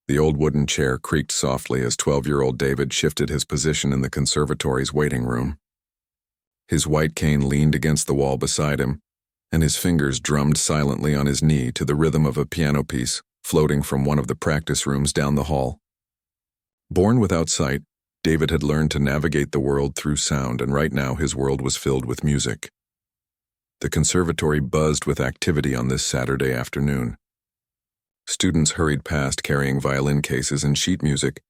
The old wooden chair creaked softly as 12-year-old David shifted his position in the conservatory's waiting room. His white cane leaned against the wall beside him, and his fingers drummed silently on his knee to the rhythm of a piano piece floating from one of the practice rooms down the hall. Born without sight, David had learned to navigate the world through sound, and right now his world was filled with music. The conservatory buzzed with activity on this Saturday afternoon. Students hurried past carrying violin cases and sheet music,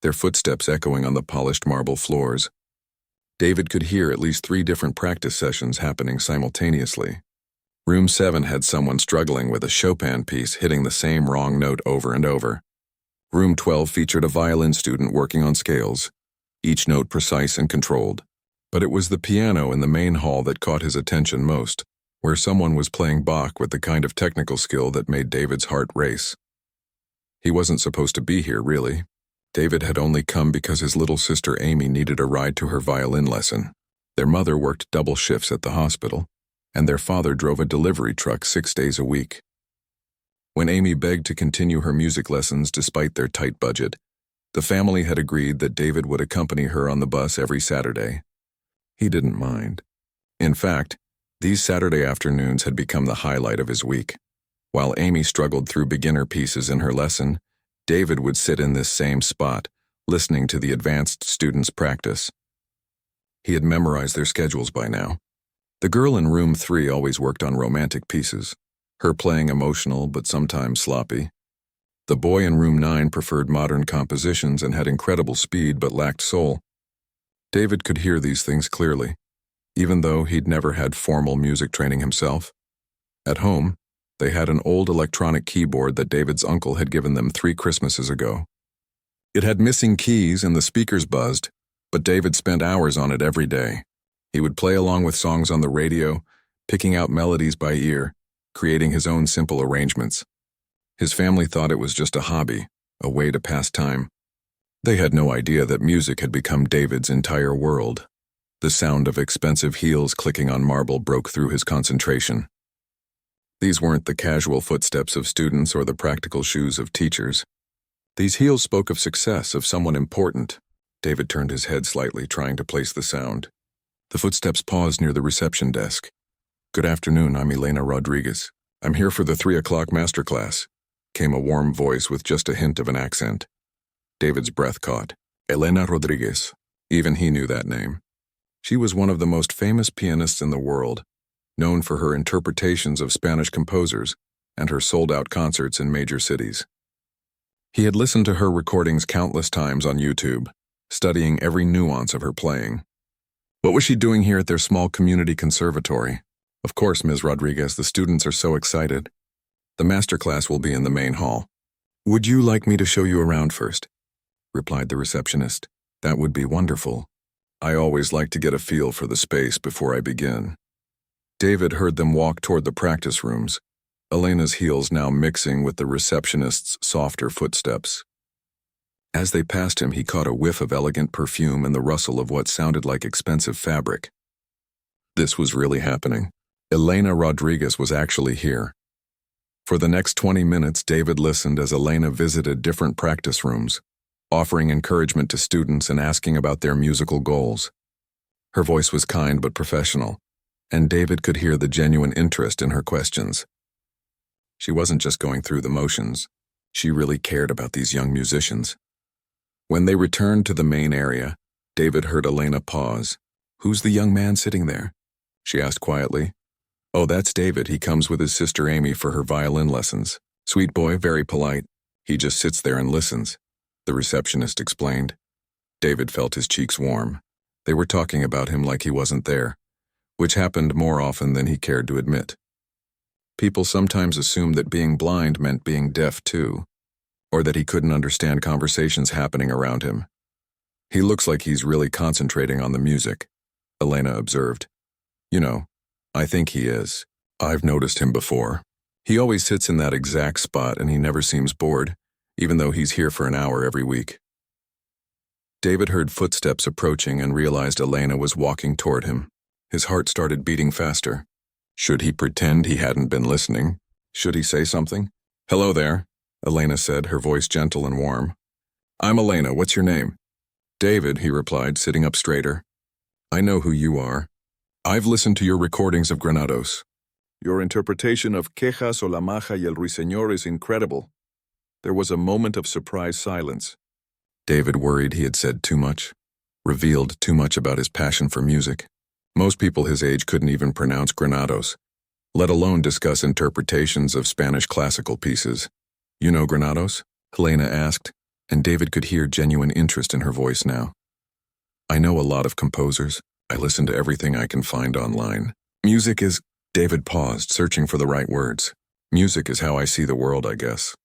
their footsteps echoing on the polished marble floors. David could hear at least 3 different practice sessions happening simultaneously. Room 7 had someone struggling with a Chopin piece hitting the same wrong note over and over. Room 12 featured a violin student working on scales, each note precise and controlled. But it was the piano in the main hall that caught his attention most, where someone was playing Bach with the kind of technical skill that made David's heart race. He wasn't supposed to be here, really. David had only come because his little sister Amy needed a ride to her violin lesson. Their mother worked double shifts at the hospital, and their father drove a delivery truck 6 days a week. When Amy begged to continue her music lessons despite their tight budget, the family had agreed that David would accompany her on the bus every Saturday. He didn't mind. In fact, these Saturday afternoons had become the highlight of his week. While Amy struggled through beginner pieces in her lesson, David would sit in this same spot, listening to the advanced students practice. He had memorized their schedules by now. The girl in room 3 always worked on romantic pieces, her playing emotional but sometimes sloppy. The boy in room 9 preferred modern compositions and had incredible speed but lacked soul. David could hear these things clearly, even though he'd never had formal music training himself. At home, they had an old electronic keyboard that David's uncle had given them 3 Christmases ago. It had missing keys and the speakers buzzed, but David spent hours on it every day. He would play along with songs on the radio, picking out melodies by ear, creating his own simple arrangements. His family thought it was just a hobby, a way to pass time. They had no idea that music had become David's entire world. The sound of expensive heels clicking on marble broke through his concentration. These weren't the casual footsteps of students or the practical shoes of teachers. These heels spoke of success, of someone important. David turned his head slightly, trying to place the sound. The footsteps paused near the reception desk. "Good afternoon, I'm Elena Rodriguez. I'm here for the 3 o'clock masterclass," came a warm voice with just a hint of an accent. David's breath caught. Elena Rodriguez. Even he knew that name. She was one of the most famous pianists in the world, known for her interpretations of Spanish composers and her sold-out concerts in major cities. He had listened to her recordings countless times on YouTube, studying every nuance of her playing. What was she doing here at their small community conservatory? "Of course, Ms. Rodriguez, the students are so excited. The masterclass will be in the main hall. Would you like me to show you around first?" replied the receptionist. "That would be wonderful. I always like to get a feel for the space before I begin." David heard them walk toward the practice rooms, Elena's heels now mixing with the receptionist's softer footsteps. As they passed him, he caught a whiff of elegant perfume and the rustle of what sounded like expensive fabric. This was really happening. Elena Rodriguez was actually here. For the next 20 minutes, David listened as Elena visited different practice rooms, offering encouragement to students and asking about their musical goals. Her voice was kind but professional, and David could hear the genuine interest in her questions. She wasn't just going through the motions. She really cared about these young musicians. When they returned to the main area, David heard Elena pause. "Who's the young man sitting there?" she asked quietly. "Oh, that's David. He comes with his sister Amy for her violin lessons. Sweet boy, very polite. He just sits there and listens," the receptionist explained. David felt his cheeks warm. They were talking about him like he wasn't there, which happened more often than he cared to admit. People sometimes assumed that being blind meant being deaf too, or that he couldn't understand conversations happening around him. "He looks like he's really concentrating on the music," Elena observed. "You know, I think he is. I've noticed him before. He always sits in that exact spot and he never seems bored, even though he's here for an hour every week." David heard footsteps approaching and realized Elena was walking toward him. His heart started beating faster. Should he pretend he hadn't been listening? Should he say something? "Hello there. Elena said, her voice gentle and warm. I'm Elena, what's your name? David, he replied, sitting up straighter. I know who you are. I've listened to your recordings of Granados. Your interpretation of Quejas o la Maja y el Ruiseñor is incredible. There was a moment of surprised silence. David worried he had said too much, revealed too much about his passion for music. Most people his age couldn't even pronounce Granados, let alone discuss interpretations of Spanish classical pieces. You know Granados? Helena asked, and David could hear genuine interest in her voice now. I know a lot of composers. I listen to everything I can find online. Music is... David paused, searching for the right words. Music is how I see the world, I guess.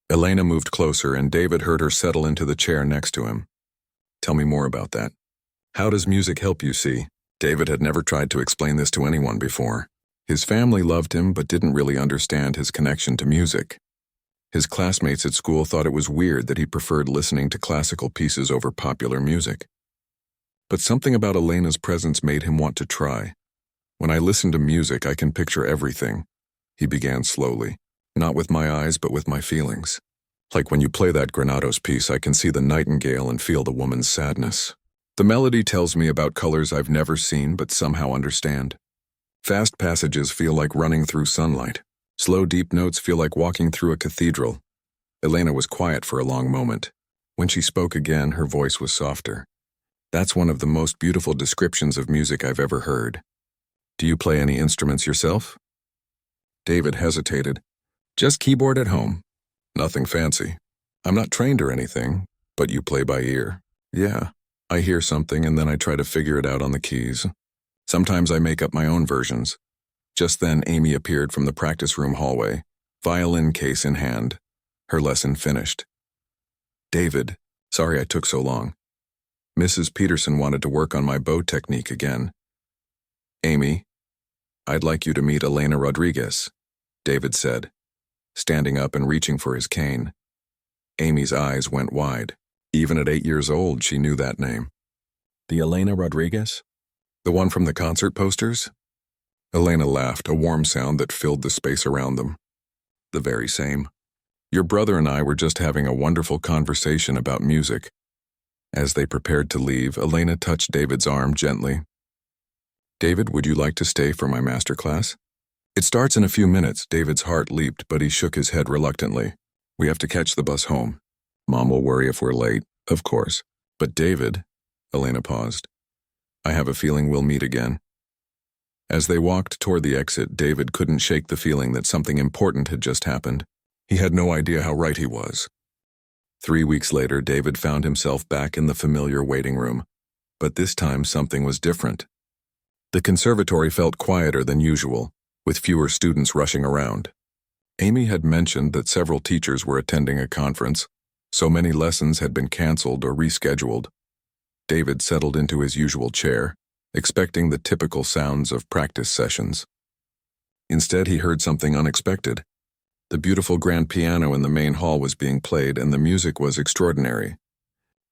Elena moved closer, and David heard her settle into the chair next to him. Tell me more about that. How does music help you see? David had never tried to explain this to anyone before. His family loved him but didn't really understand his connection to music. His classmates at school thought it was weird that he preferred listening to classical pieces over popular music. But something about Elena's presence made him want to try. When I listen to music, I can picture everything, he began slowly. Not with my eyes, but with my feelings. Like when you play that Granados piece, I can see the nightingale and feel the woman's sadness. The melody tells me about colors I've never seen but somehow understand. Fast passages feel like running through sunlight. Slow, deep notes feel like walking through a cathedral. Elena was quiet for a long moment. When she spoke again, her voice was softer. That's one of the most beautiful descriptions of music I've ever heard. Do you play any instruments yourself? David hesitated. Just keyboard at home. Nothing fancy. I'm not trained or anything, but you play by ear. Yeah, I hear something and then I try to figure it out on the keys. Sometimes I make up my own versions. Just then Amy appeared from the practice room hallway, violin case in hand. Her lesson finished. David, sorry I took so long. Mrs. Peterson wanted to work on my bow technique again. Amy, I'd like you to meet Elena Rodriguez, David said, standing up and reaching for his cane. Amy's eyes went wide. Even at 8 years old, she knew that name. The Elena Rodriguez? The one from the concert posters? Elena laughed, a warm sound that filled the space around them. The very same. Your brother and I were just having a wonderful conversation about music. As they prepared to leave, Elena touched David's arm gently. David, would you like to stay for my master class? It starts in a few minutes. David's heart leaped, but he shook his head reluctantly. We have to catch the bus home. Mom will worry if we're late, of course. But David, Elena paused. I have a feeling we'll meet again. As they walked toward the exit, David couldn't shake the feeling that something important had just happened. He had no idea how right he was. 3 weeks later, David found himself back in the familiar waiting room. But this time, something was different. The conservatory felt quieter than usual, with fewer students rushing around. Amy had mentioned that several teachers were attending a conference, so many lessons had been canceled or rescheduled. David settled into his usual chair, expecting the typical sounds of practice sessions. Instead, he heard something unexpected. The beautiful grand piano in the main hall was being played, and the music was extraordinary.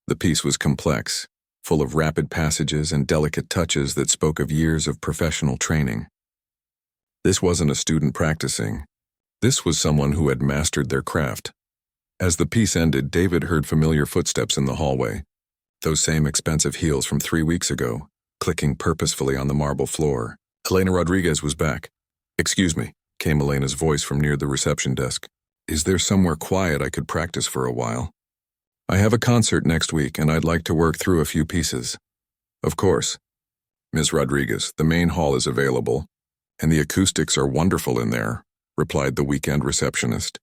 The piece was complex, full of rapid passages and delicate touches that spoke of years of professional training. This wasn't a student practicing. This was someone who had mastered their craft. As the piece ended, David heard familiar footsteps in the hallway, those same expensive heels from 3 weeks ago, clicking purposefully on the marble floor. Elena Rodriguez was back. Excuse me, came Elena's voice from near the reception desk. Is there somewhere quiet I could practice for a while? I have a concert next week, and I'd like to work through a few pieces. Of course. Ms. Rodriguez, the main hall is available, and the acoustics are wonderful in there, replied the weekend receptionist.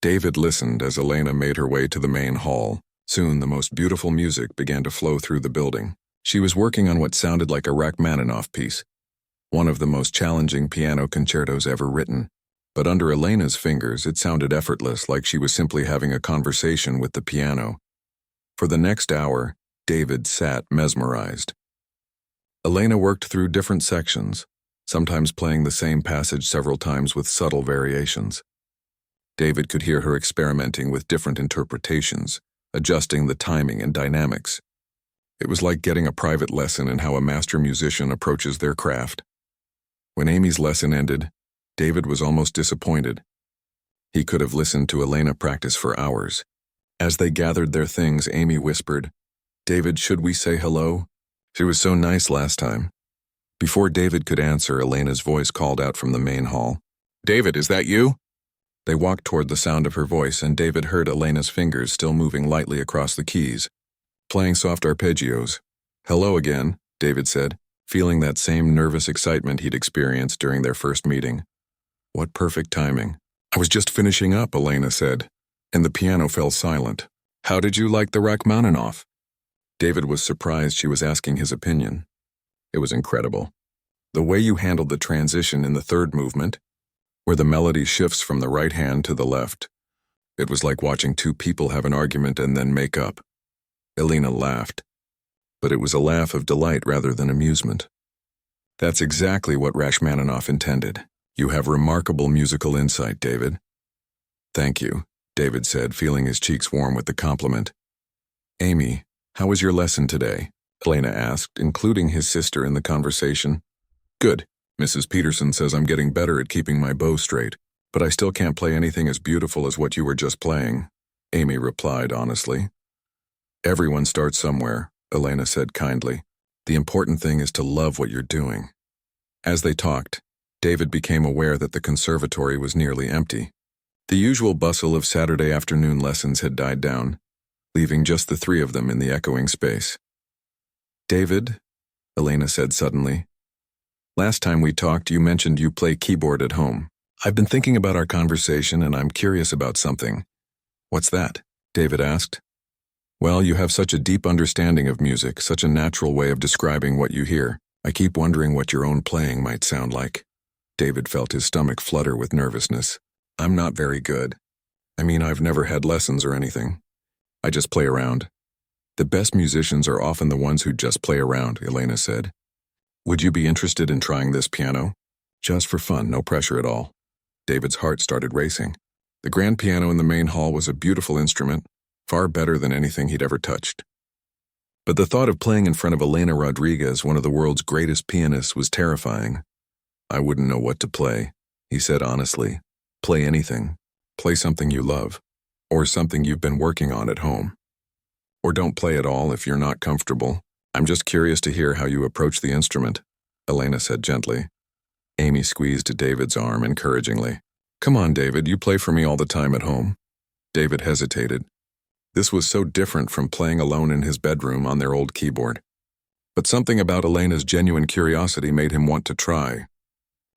David listened as Elena made her way to the main hall. Soon, the most beautiful music began to flow through the building. She was working on what sounded like a Rachmaninoff piece, one of the most challenging piano concertos ever written. But under Elena's fingers, it sounded effortless, like she was simply having a conversation with the piano. For the next hour, David sat mesmerized. Elena worked through different sections, sometimes playing the same passage several times with subtle variations. David could hear her experimenting with different interpretations, adjusting the timing and dynamics. It was like getting a private lesson in how a master musician approaches their craft. When Amy's lesson ended, David was almost disappointed. He could have listened to Elena practice for hours. As they gathered their things, Amy whispered, "David, should we say hello? She was so nice last time." Before David could answer, Elena's voice called out from the main hall. "David, is that you?" They walked toward the sound of her voice, and David heard Elena's fingers still moving lightly across the keys, playing soft arpeggios. "Hello again," David said, feeling that same nervous excitement he'd experienced during their first meeting. "What perfect timing." "I was just finishing up," Elena said, and the piano fell silent. "How did you like the Rachmaninoff?" David was surprised she was asking his opinion. "It was incredible. The way you handled the transition in the third movement, where the melody shifts from the right hand to the left. It was like watching two people have an argument and then make up." Elena laughed, but it was a laugh of delight rather than amusement. "That's exactly what Rachmaninoff intended. You have remarkable musical insight, David." "Thank you," David said, feeling his cheeks warm with the compliment. "Amy, how was your lesson today?" Elena asked, including his sister in the conversation. "Good. Mrs. Peterson says I'm getting better at keeping my bow straight, but I still can't play anything as beautiful as what you were just playing," Amy replied honestly. "Everyone starts somewhere," Elena said kindly. "The important thing is to love what you're doing." As they talked, David became aware that the conservatory was nearly empty. The usual bustle of Saturday afternoon lessons had died down, leaving just the three of them in the echoing space. "David," Elena said suddenly, "last time we talked you mentioned you play keyboard at home. I've been thinking about our conversation and I'm curious about something." "What's that?" David asked. "Well, you have such a deep understanding of music, such a natural way of describing what you hear. I keep wondering what your own playing might sound like." David felt his stomach flutter with nervousness. "I'm not very good. I mean, I've never had lessons or anything. I just play around." "The best musicians are often the ones who just play around," Elena said. "Would you be interested in trying this piano? Just for fun, no pressure at all." David's heart started racing. The grand piano in the main hall was a beautiful instrument, far better than anything he'd ever touched. But the thought of playing in front of Elena Rodriguez, one of the world's greatest pianists, was terrifying. "I wouldn't know what to play," he said honestly. "Play anything. Play something you love, or something you've been working on at home. Or don't play at all if you're not comfortable. I'm just curious to hear how you approach the instrument," Elena said gently. Amy squeezed David's arm encouragingly. "Come on, David, you play for me all the time at home." David hesitated. This was so different from playing alone in his bedroom on their old keyboard. But something about Elena's genuine curiosity made him want to try.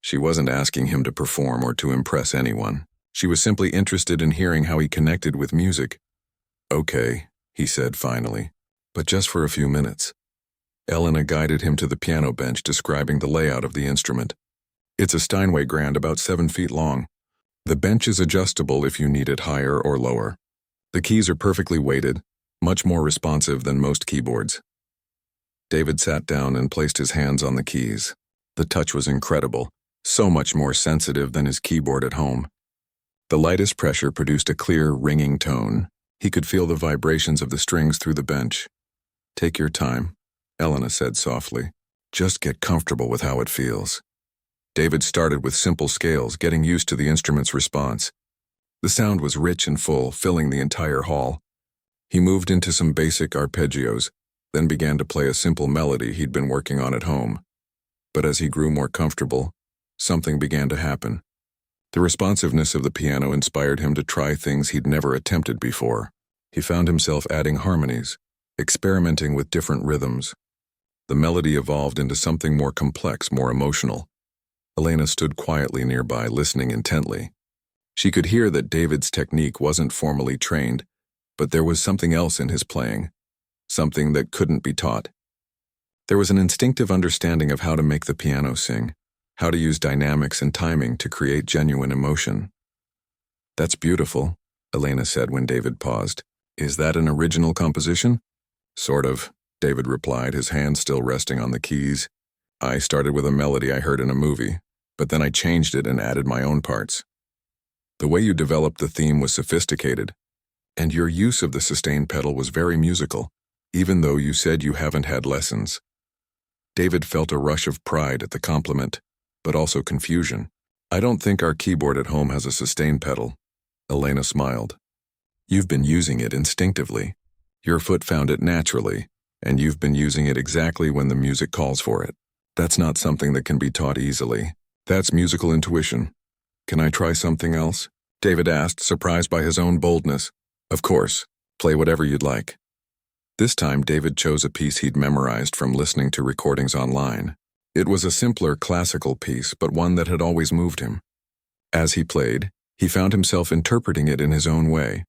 She wasn't asking him to perform or to impress anyone. She was simply interested in hearing how he connected with music. "Okay," he said finally, "but just for a few minutes." Elena guided him to the piano bench, describing the layout of the instrument. "It's a Steinway grand about 7 feet long. The bench is adjustable if you need it higher or lower. The keys are perfectly weighted, much more responsive than most keyboards." David sat down and placed his hands on the keys. The touch was incredible, so much more sensitive than his keyboard at home. The lightest pressure produced a clear, ringing tone. He could feel the vibrations of the strings through the bench. "Take your time," Elena said softly. "Just get comfortable with how it feels." David started with simple scales, getting used to the instrument's response. The sound was rich and full, filling the entire hall. He moved into some basic arpeggios, then began to play a simple melody he'd been working on at home. But as he grew more comfortable, something began to happen. The responsiveness of the piano inspired him to try things he'd never attempted before. He found himself adding harmonies, experimenting with different rhythms. The melody evolved into something more complex, more emotional. Elena stood quietly nearby, listening intently. She could hear that David's technique wasn't formally trained, but there was something else in his playing, something that couldn't be taught. There was an instinctive understanding of how to make the piano sing, how to use dynamics and timing to create genuine emotion. "That's beautiful," Elena said when David paused. "Is that an original composition?" "Sort of," David replied, his hand still resting on the keys. "I started with a melody I heard in a movie, but then I changed it and added my own parts. The way you developed the theme was sophisticated, and your use of the sustain pedal was very musical, even though you said you haven't had lessons." David felt a rush of pride at the compliment, but also confusion. "I don't think our keyboard at home has a sustain pedal," Elena smiled. You've been using it instinctively. Your foot found it naturally, and you've been using it exactly when the music calls for it. That's not something that can be taught easily. That's musical intuition. Can I try something else? David asked, surprised by his own boldness. Of course. Play whatever you'd like. This time, David chose a piece he'd memorized from listening to recordings online. It was a simpler classical piece, but one that had always moved him. As he played, he found himself interpreting it in his own way,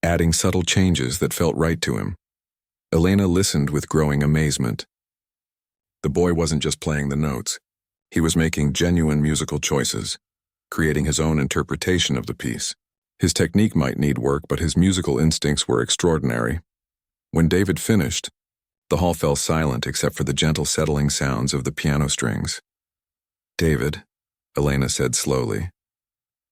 adding subtle changes that felt right to him. Elena listened with growing amazement. The boy wasn't just playing the notes. He was making genuine musical choices, creating his own interpretation of the piece. His technique might need work, but his musical instincts were extraordinary. When David finished, the hall fell silent except for the gentle settling sounds of the piano strings. David, Elena said slowly,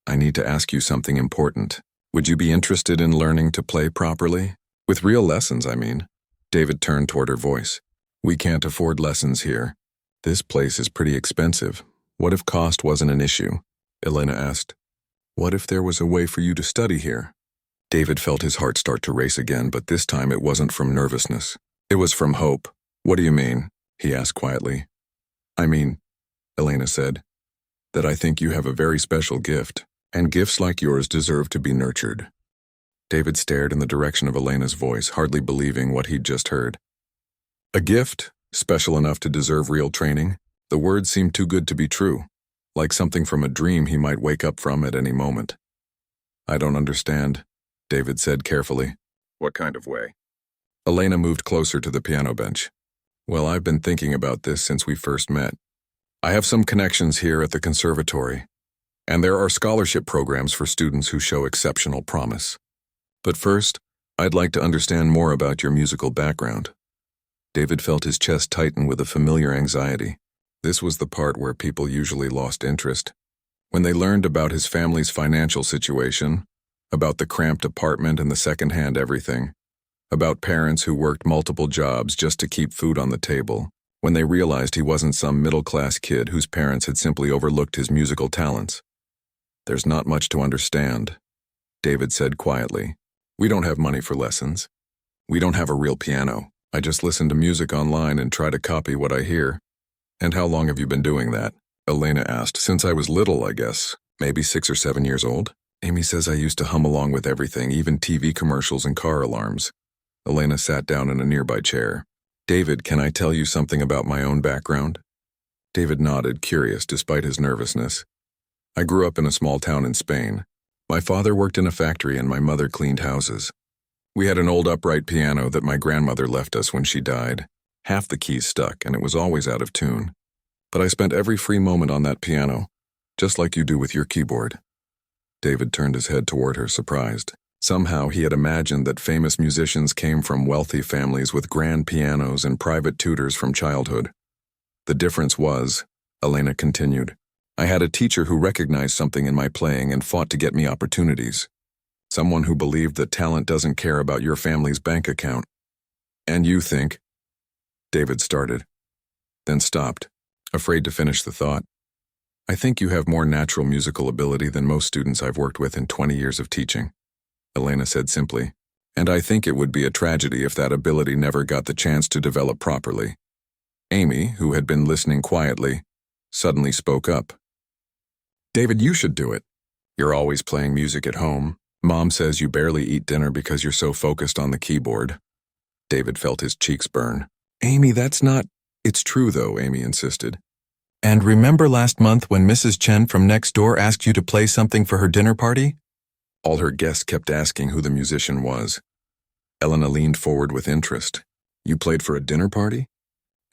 I need to ask you something important. Would you be interested in learning to play properly? With real lessons, I mean. David turned toward her voice. We can't afford lessons here. This place is pretty expensive. What if cost wasn't an issue? Elena asked. What if there was a way for you to study here? David felt his heart start to race again, but this time it wasn't from nervousness. It was from hope. What do you mean? He asked quietly. I mean, Elena said, that I think you have a very special gift, and gifts like yours deserve to be nurtured. David stared in the direction of Elena's voice, hardly believing what he'd just heard. A gift, special enough to deserve real training? The words seemed too good to be true, like something from a dream he might wake up from at any moment. I don't understand, David said carefully. What kind of way? Elena moved closer to the piano bench. Well, I've been thinking about this since we first met. I have some connections here at the conservatory, and there are scholarship programs for students who show exceptional promise. But first, I'd like to understand more about your musical background. David felt his chest tighten with a familiar anxiety. This was the part where people usually lost interest. When they learned about his family's financial situation, about the cramped apartment and the second-hand everything, about parents who worked multiple jobs just to keep food on the table, when they realized he wasn't some middle-class kid whose parents had simply overlooked his musical talents. There's not much to understand, David said quietly. We don't have money for lessons. We don't have a real piano. I just listen to music online and try to copy what I hear. And how long have you been doing that? Elena asked. Since I was little, I guess. Maybe 6 or 7 years old? Amy says I used to hum along with everything, even TV commercials and car alarms. Elena sat down in a nearby chair. David, can I tell you something about my own background? David nodded, curious despite his nervousness. I grew up in a small town in Spain. My father worked in a factory and my mother cleaned houses. We had an old upright piano that my grandmother left us when she died. Half the keys stuck and it was always out of tune. But I spent every free moment on that piano, just like you do with your keyboard. David turned his head toward her, surprised. Somehow he had imagined that famous musicians came from wealthy families with grand pianos and private tutors from childhood. The difference was, Elena continued, I had a teacher who recognized something in my playing and fought to get me opportunities. Someone who believed that talent doesn't care about your family's bank account. And you think? David started, then stopped, afraid to finish the thought. I think you have more natural musical ability than most students I've worked with in 20 years of teaching, Elena said simply, and I think it would be a tragedy if that ability never got the chance to develop properly. Amy, who had been listening quietly, suddenly spoke up. David, you should do it. You're always playing music at home. Mom says you barely eat dinner because you're so focused on the keyboard. David felt his cheeks burn. Amy, that's not... It's true, though, Amy insisted. And remember last month when Mrs. Chen from next door asked you to play something for her dinner party? All her guests kept asking who the musician was. Elena leaned forward with interest. You played for a dinner party?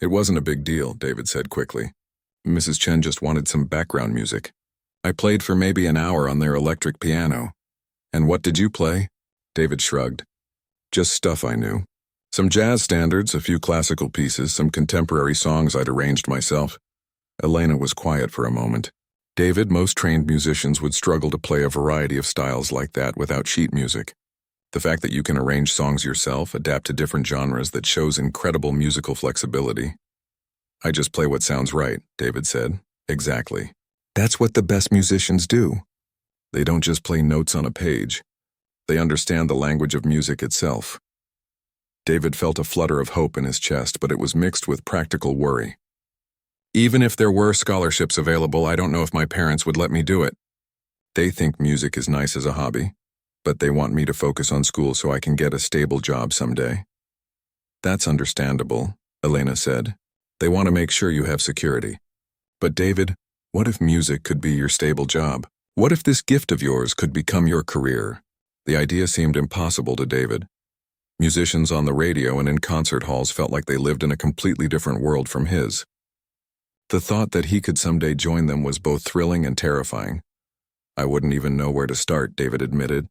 It wasn't a big deal, David said quickly. Mrs. Chen just wanted some background music. I played for maybe an hour on their electric piano. And what did you play? David shrugged. Just stuff I knew. Some jazz standards, a few classical pieces, some contemporary songs I'd arranged myself. Elena was quiet for a moment. David, most trained musicians would struggle to play a variety of styles like that without sheet music. The fact that you can arrange songs yourself, adapt to different genres, that shows incredible musical flexibility. I just play what sounds right, David said. Exactly. That's what the best musicians do. They don't just play notes on a page. They understand the language of music itself. David felt a flutter of hope in his chest, but it was mixed with practical worry. Even if there were scholarships available, I don't know if my parents would let me do it. They think music is nice as a hobby, but they want me to focus on school so I can get a stable job someday. That's understandable, Elena said. They want to make sure you have security. But David, what if music could be your stable job? What if this gift of yours could become your career? The idea seemed impossible to David. Musicians on the radio and in concert halls felt like they lived in a completely different world from his. The thought that he could someday join them was both thrilling and terrifying. I wouldn't even know where to start, David admitted.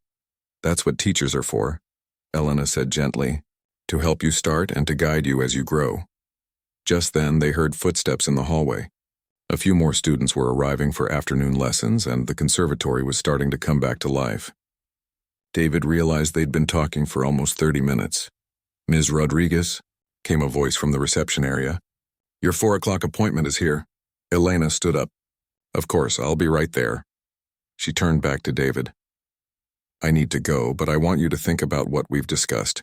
That's what teachers are for, Elena said gently, to help you start and to guide you as you grow. Just then, they heard footsteps in the hallway. A few more students were arriving for afternoon lessons, and the conservatory was starting to come back to life. David realized they'd been talking for almost 30 minutes. "Ms. Rodriguez," came a voice from the reception area. "Your 4 o'clock appointment is here." Elena stood up. "Of course, I'll be right there." She turned back to David. "I need to go, but I want you to think about what we've discussed.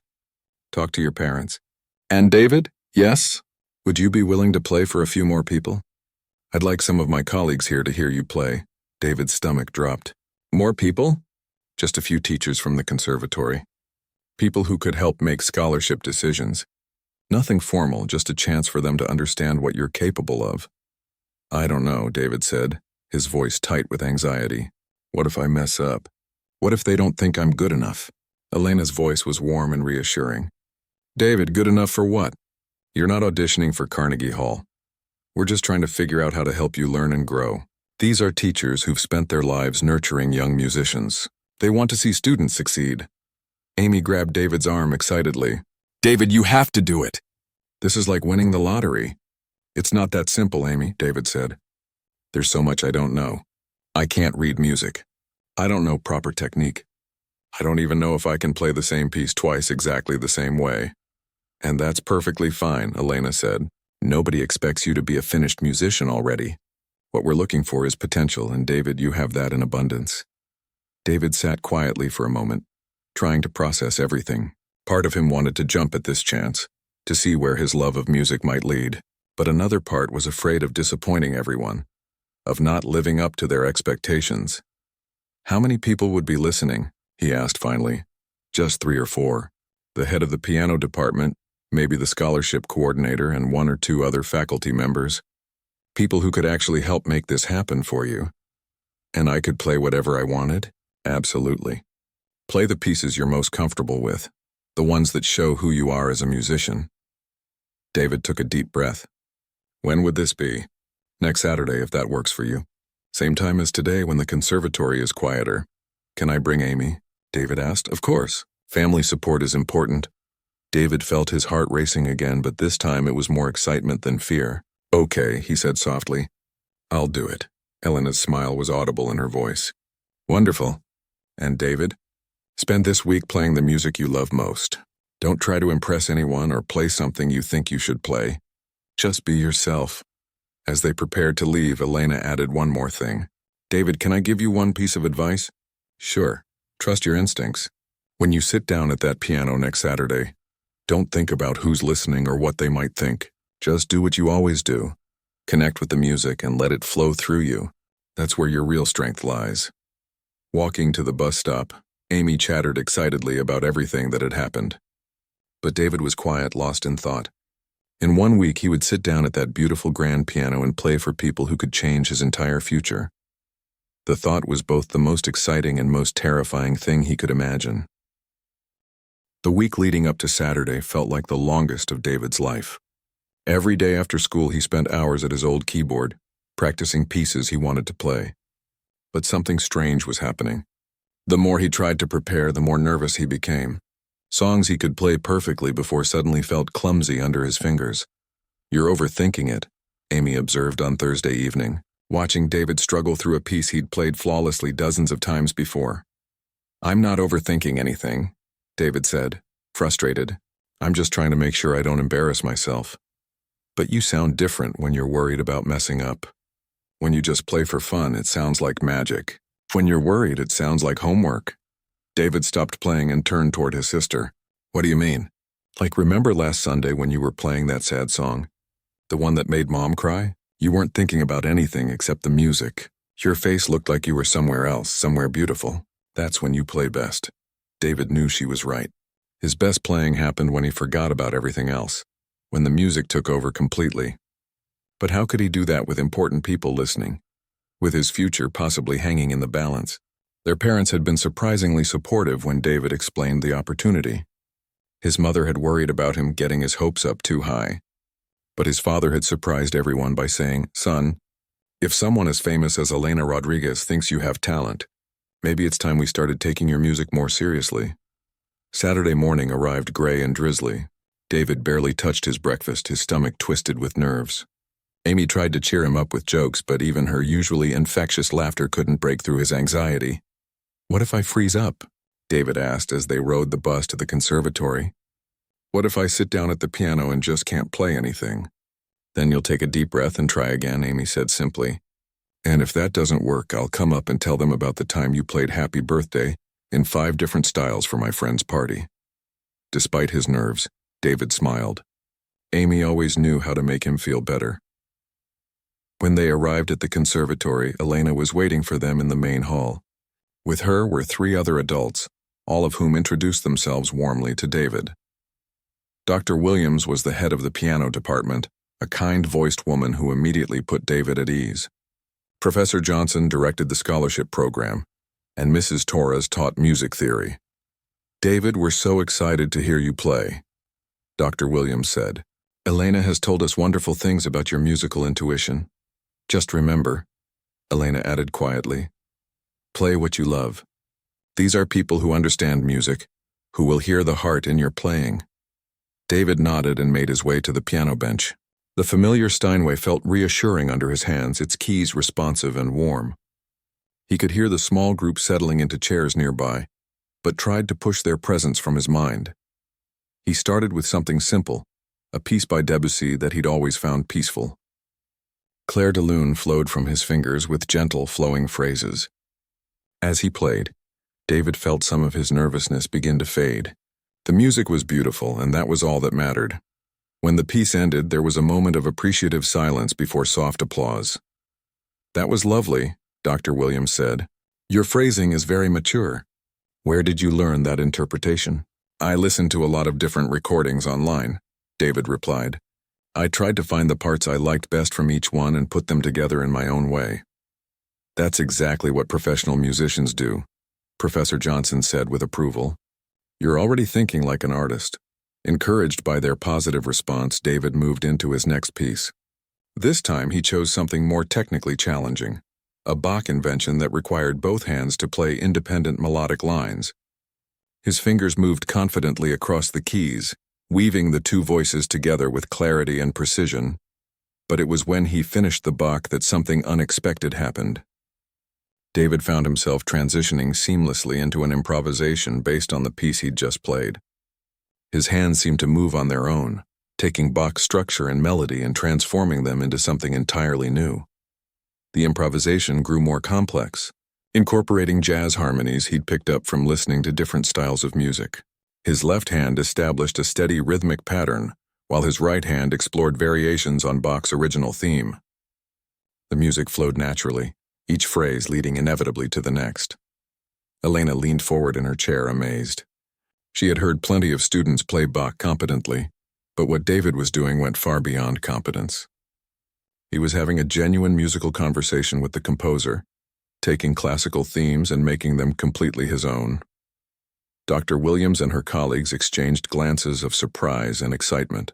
Talk to your parents." "And David?" "Yes? Would you be willing to play for a few more people?" "I'd like some of my colleagues here to hear you play." David's stomach dropped. "More people?" "Just a few teachers from the conservatory. People who could help make scholarship decisions. Nothing formal, just a chance for them to understand what you're capable of." "I don't know," David said, his voice tight with anxiety. "What if I mess up? What if they don't think I'm good enough?" Elena's voice was warm and reassuring. "David, good enough for what? You're not auditioning for Carnegie Hall. We're just trying to figure out how to help you learn and grow. These are teachers who've spent their lives nurturing young musicians. They want to see students succeed." Amy grabbed David's arm excitedly. "David, you have to do it. This is like winning the lottery." "It's not that simple, Amy," David said. "There's so much I don't know. I can't read music. I don't know proper technique. I don't even know if I can play the same piece twice exactly the same way." "And that's perfectly fine," Elena said. "Nobody expects you to be a finished musician already. What we're looking for is potential, and David, you have that in abundance." David sat quietly for a moment, trying to process everything. Part of him wanted to jump at this chance, to see where his love of music might lead, but another part was afraid of disappointing everyone, of not living up to their expectations. How many people would be listening, he asked finally. Just 3 or 4. The head of the piano department, maybe the scholarship coordinator, and 1 or 2 other faculty members. People who could actually help make this happen for you. And I could play whatever I wanted? Absolutely. Play the pieces you're most comfortable with, the ones that show who you are as a musician. David took a deep breath. "When would this be?" "Next Saturday, if that works for you. Same time as today when the conservatory is quieter." "Can I bring Amy?" David asked. "Of course. Family support is important." David felt his heart racing again, but this time it was more excitement than fear. "Okay," he said softly. "I'll do it." Elena's smile was audible in her voice. "Wonderful. And David? Spend this week playing the music you love most. Don't try to impress anyone or play something you think you should play. Just be yourself." As they prepared to leave, Elena added one more thing. "David, can I give you one piece of advice?" "Sure. Trust your instincts. When you sit down at that piano next Saturday, don't think about who's listening or what they might think. Just do what you always do. Connect with the music and let it flow through you. That's where your real strength lies." Walking to the bus stop, Amy chattered excitedly about everything that had happened. But David was quiet, lost in thought. In 1 week, he would sit down at that beautiful grand piano and play for people who could change his entire future. The thought was both the most exciting and most terrifying thing he could imagine. The week leading up to Saturday felt like the longest of David's life. Every day after school, he spent hours at his old keyboard, practicing pieces he wanted to play. But something strange was happening. The more he tried to prepare, the more nervous he became. Songs he could play perfectly before suddenly felt clumsy under his fingers. "You're overthinking it," Amy observed on Thursday evening, watching David struggle through a piece he'd played flawlessly dozens of times before. "I'm not overthinking anything," David said, frustrated. "I'm just trying to make sure I don't embarrass myself." "But you sound different when you're worried about messing up. When you just play for fun, it sounds like magic." When you're worried, it sounds like homework. David stopped playing and turned toward his sister. What do you mean? Like, remember last Sunday when you were playing that sad song? The one that made Mom cry? You weren't thinking about anything except the music. Your face looked like you were somewhere else, somewhere beautiful. That's when you play best. David knew she was right. His best playing happened when he forgot about everything else, when the music took over completely. But how could he do that with important people listening? With his future possibly hanging in the balance? Their parents had been surprisingly supportive when David explained the opportunity. His mother had worried about him getting his hopes up too high. But his father had surprised everyone by saying, "Son, if someone as famous as Elena Rodriguez thinks you have talent, maybe it's time we started taking your music more seriously." Saturday morning arrived gray and drizzly. David barely touched his breakfast, his stomach twisted with nerves. Amy tried to cheer him up with jokes, but even her usually infectious laughter couldn't break through his anxiety. "What if I freeze up?" David asked as they rode the bus to the conservatory. "What if I sit down at the piano and just can't play anything?" "Then you'll take a deep breath and try again," Amy said simply. "And if that doesn't work, I'll come up and tell them about the time you played Happy Birthday in 5 different styles for my friend's party." Despite his nerves, David smiled. Amy always knew how to make him feel better. When they arrived at the conservatory, Elena was waiting for them in the main hall. With her were 3 other adults, all of whom introduced themselves warmly to David. Dr. Williams was the head of the piano department, a kind-voiced woman who immediately put David at ease. Professor Johnson directed the scholarship program, and Mrs. Torres taught music theory. "David, we're so excited to hear you play," Dr. Williams said. "Elena has told us wonderful things about your musical intuition. Just remember," Elena added quietly, "play what you love. These are people who understand music, who will hear the heart in your playing." David nodded and made his way to the piano bench. The familiar Steinway felt reassuring under his hands, its keys responsive and warm. He could hear the small group settling into chairs nearby, but tried to push their presence from his mind. He started with something simple, a piece by Debussy that he'd always found peaceful. Clair de Lune flowed from his fingers with gentle, flowing phrases. As he played, David felt some of his nervousness begin to fade. The music was beautiful, and that was all that mattered. When the piece ended, there was a moment of appreciative silence before soft applause. "That was lovely," Dr. Williams said. "Your phrasing is very mature. Where did you learn that interpretation?" "I listened to a lot of different recordings online," David replied. "I tried to find the parts I liked best from each one and put them together in my own way." "That's exactly what professional musicians do," Professor Johnson said with approval. "You're already thinking like an artist." Encouraged by their positive response, David moved into his next piece. This time he chose something more technically challenging, a Bach invention that required both hands to play independent melodic lines. His fingers moved confidently across the keys, weaving the 2 voices together with clarity and precision. But it was when he finished the Bach that something unexpected happened. David found himself transitioning seamlessly into an improvisation based on the piece he'd just played. His hands seemed to move on their own, taking Bach's structure and melody and transforming them into something entirely new. The improvisation grew more complex, incorporating jazz harmonies he'd picked up from listening to different styles of music. His left hand established a steady rhythmic pattern, while his right hand explored variations on Bach's original theme. The music flowed naturally, each phrase leading inevitably to the next. Elena leaned forward in her chair, amazed. She had heard plenty of students play Bach competently, but what David was doing went far beyond competence. He was having a genuine musical conversation with the composer, taking classical themes and making them completely his own. Dr. Williams and her colleagues exchanged glances of surprise and excitement.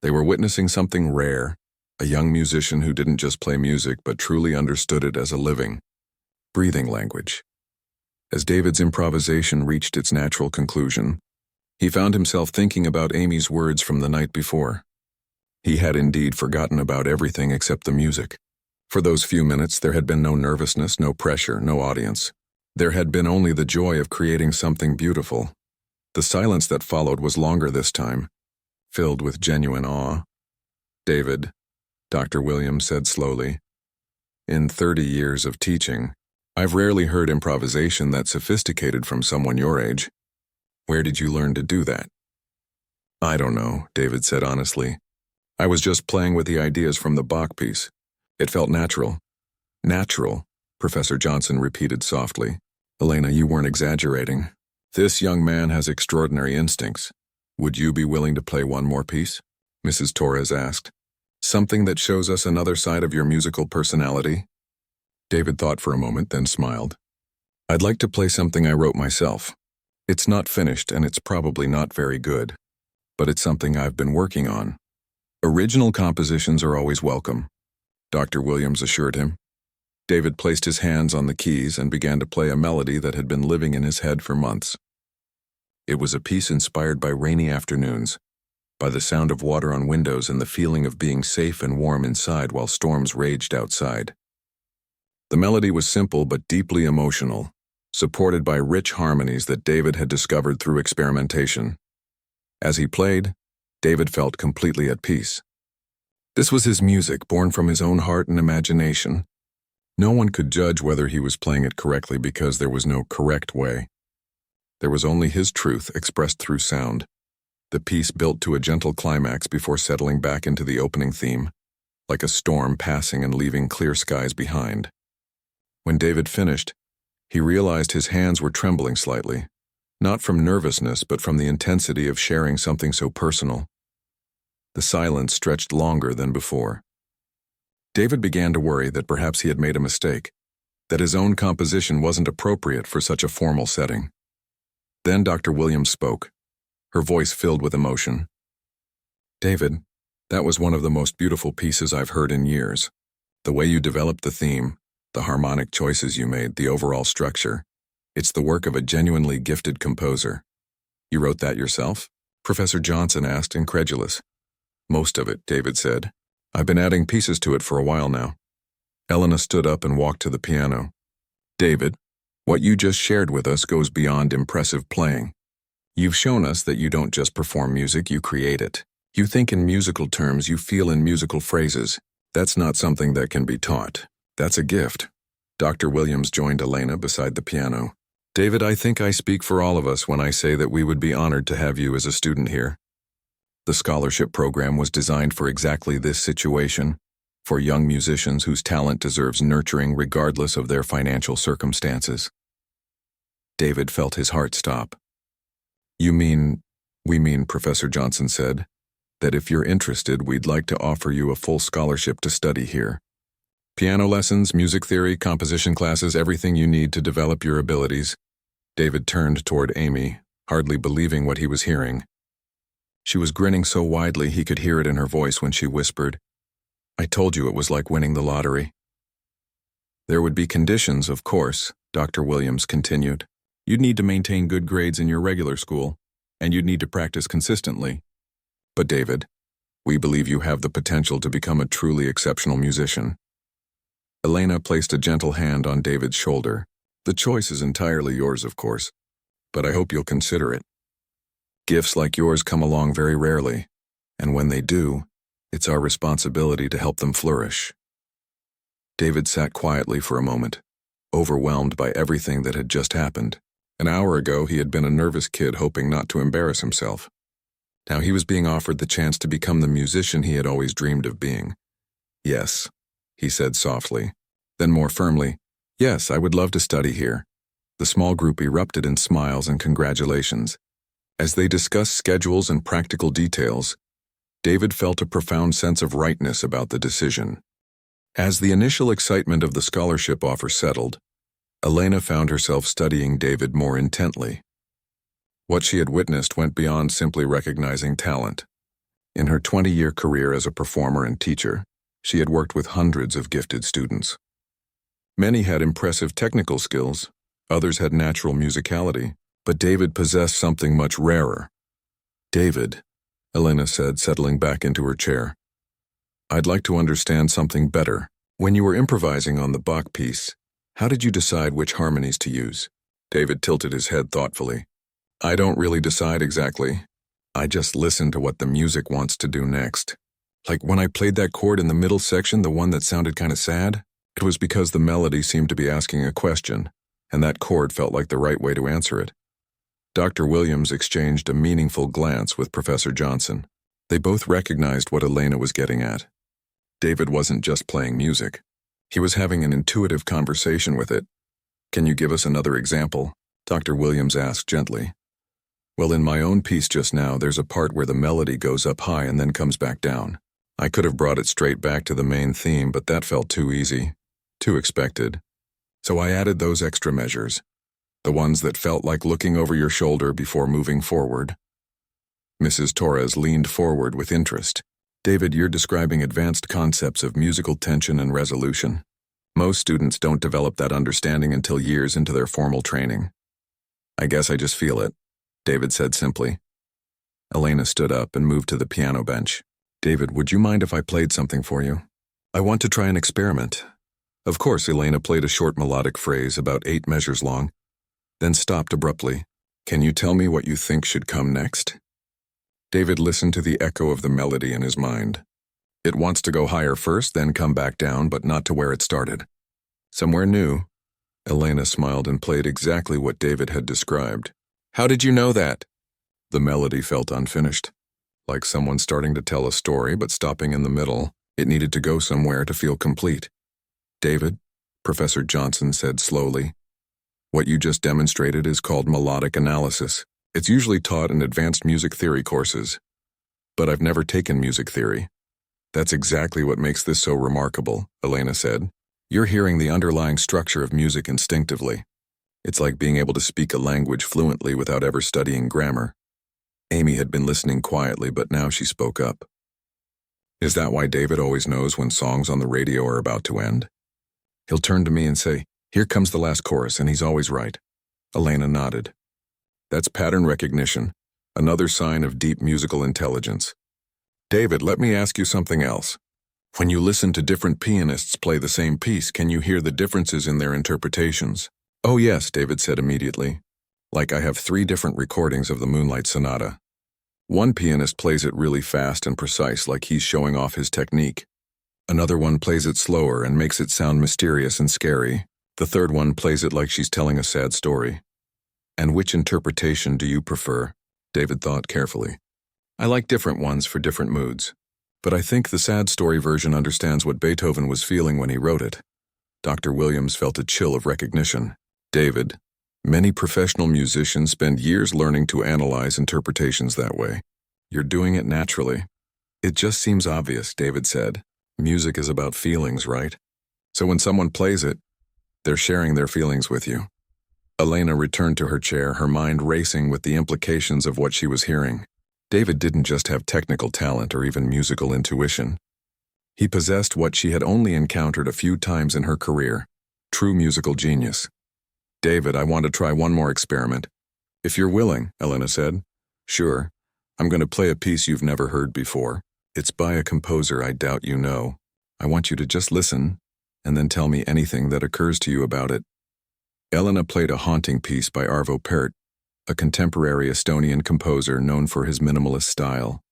They were witnessing something rare, a young musician who didn't just play music but truly understood it as a living, breathing language. As David's improvisation reached its natural conclusion, he found himself thinking about Amy's words from the night before. He had indeed forgotten about everything except the music. For those few minutes, there had been no nervousness, no pressure, no audience. There had been only the joy of creating something beautiful. The silence that followed was longer this time, filled with genuine awe. "David," Dr. Williams said slowly, "in 30 years of teaching, I've rarely heard improvisation that sophisticated from someone your age. Where did you learn to do that? I don't know, David said honestly. I was just playing with the ideas from the Bach piece. It felt natural. Natural, Professor Johnson repeated softly. Elena, you weren't exaggerating. This young man has extraordinary instincts. Would you be willing to play one more piece? Mrs. Torres asked. Something that shows us another side of your musical personality? David thought for a moment, then smiled. I'd like to play something I wrote myself. It's not finished and it's probably not very good, but it's something I've been working on. Original compositions are always welcome, Dr. Williams assured him. David placed his hands on the keys and began to play a melody that had been living in his head for months. It was a piece inspired by rainy afternoons, by the sound of water on windows and the feeling of being safe and warm inside while storms raged outside. The melody was simple but deeply emotional, supported by rich harmonies that David had discovered through experimentation. As he played, David felt completely at peace. This was his music, born from his own heart and imagination. No one could judge whether he was playing it correctly because there was no correct way. There was only his truth expressed through sound. The piece built to a gentle climax before settling back into the opening theme, like a storm passing and leaving clear skies behind. When David finished, he realized his hands were trembling slightly, not from nervousness but from the intensity of sharing something so personal. The silence stretched longer than before. David began to worry that perhaps he had made a mistake, that his own composition wasn't appropriate for such a formal setting. Then Dr. Williams spoke, her voice filled with emotion. David, that was one of the most beautiful pieces I've heard in years. The way you developed the theme, the harmonic choices you made, the overall structure. It's the work of a genuinely gifted composer. You wrote that yourself? Professor Johnson asked, incredulous. Most of it, David said. I've been adding pieces to it for a while now. Elena stood up and walked to the piano. David, what you just shared with us goes beyond impressive playing. You've shown us that you don't just perform music, you create it. You think in musical terms, you feel in musical phrases. That's not something that can be taught. That's a gift. Dr. Williams joined Elena beside the piano. David, I think I speak for all of us when I say that we would be honored to have you as a student here. The scholarship program was designed for exactly this situation, for young musicians whose talent deserves nurturing regardless of their financial circumstances. David felt his heart stop. We mean, Professor Johnson said, that if you're interested, we'd like to offer you a full scholarship to study here. Piano lessons, music theory, composition classes, everything you need to develop your abilities. David turned toward Amy, hardly believing what he was hearing. She was grinning so widely he could hear it in her voice when she whispered, I told you it was like winning the lottery. There would be conditions, of course, Dr. Williams continued. You'd need to maintain good grades in your regular school, and you'd need to practice consistently. But David, we believe you have the potential to become a truly exceptional musician. Elena placed a gentle hand on David's shoulder. The choice is entirely yours, of course, but I hope you'll consider it. Gifts like yours come along very rarely, and when they do, it's our responsibility to help them flourish. David sat quietly for a moment, overwhelmed by everything that had just happened. An hour ago, he had been a nervous kid hoping not to embarrass himself. Now he was being offered the chance to become the musician he had always dreamed of being. Yes, he said softly. Then more firmly, yes, I would love to study here. The small group erupted in smiles and congratulations. As they discussed schedules and practical details, David felt a profound sense of rightness about the decision. As the initial excitement of the scholarship offer settled, Elena found herself studying David more intently. What she had witnessed went beyond simply recognizing talent. In her 20-year career as a performer and teacher, she had worked with hundreds of gifted students. Many had impressive technical skills, others had natural musicality, but David possessed something much rarer. David, Elena said, settling back into her chair, I'd like to understand something better. When you were improvising on the Bach piece, how did you decide which harmonies to use? David tilted his head thoughtfully. I don't really decide exactly. I just listen to what the music wants to do next. Like when I played that chord in the middle section, the one that sounded kind of sad, It was because the melody seemed to be asking a question, and that chord felt like the right way to answer it. Dr. Williams exchanged a meaningful glance with Professor Johnson. They both recognized what Elena was getting at. David wasn't just playing music. He was having an intuitive conversation with it. "Can you give us another example?" Dr. Williams asked gently. "Well, in my own piece just now, there's a part where the melody goes up high and then comes back down. I could have brought it straight back to the main theme, but that felt too easy, too expected. So I added those extra measures, the ones that felt like looking over your shoulder before moving forward." Mrs. Torres leaned forward with interest. "David, you're describing advanced concepts of musical tension and resolution. Most students don't develop that understanding until years into their formal training." "I guess I just feel it," David said simply. Elena stood up and moved to the piano bench. "David, would you mind if I played something for you? I want to try an experiment." Of course, Elena played a short melodic phrase about 8 measures long, then stopped abruptly. "Can you tell me what you think should come next?" David listened to the echo of the melody in his mind. It wants to go higher first, then come back down, but not to where it started. Somewhere new. Elena smiled and played exactly what David had described. "How did you know that?" The melody felt unfinished, like someone starting to tell a story but stopping in the middle. It needed to go somewhere to feel complete. "David," Professor Johnson said slowly, "what you just demonstrated is called melodic analysis. It's usually taught in advanced music theory courses. But I've never taken music theory." "That's exactly what makes this so remarkable," Elena said. "You're hearing the underlying structure of music instinctively. It's like being able to speak a language fluently without ever studying grammar." Amy had been listening quietly, but now she spoke up. "Is that why David always knows when songs on the radio are about to end? He'll turn to me and say, 'Here comes the last chorus,' and he's always right." Elena nodded. "That's pattern recognition, another sign of deep musical intelligence. David, let me ask you something else. When you listen to different pianists play the same piece, can you hear the differences in their interpretations?" "Oh yes," David said immediately. "Like I have 3 different recordings of the Moonlight Sonata. One pianist plays it really fast and precise, like he's showing off his technique. Another one plays it slower and makes it sound mysterious and scary. The third one plays it like she's telling a sad story." "And which interpretation do you prefer?" David thought carefully. "I like different ones for different moods. But I think the sad story version understands what Beethoven was feeling when he wrote it." Dr. Williams felt a chill of recognition. "David, many professional musicians spend years learning to analyze interpretations that way. You're doing it naturally." "It just seems obvious," David said. "Music is about feelings, right? So when someone plays it, they're sharing their feelings with you." Elena returned to her chair, her mind racing with the implications of what she was hearing. David didn't just have technical talent or even musical intuition. He possessed what she had only encountered a few times in her career: true musical genius. "David, I want to try one more experiment." "If you're willing," Elena said. "Sure. I'm going to play a piece you've never heard before. It's by a composer I doubt you know. I want you to just listen, and then tell me anything that occurs to you about it." Elena played a haunting piece by Arvo Pärt, a contemporary Estonian composer known for his minimalist style.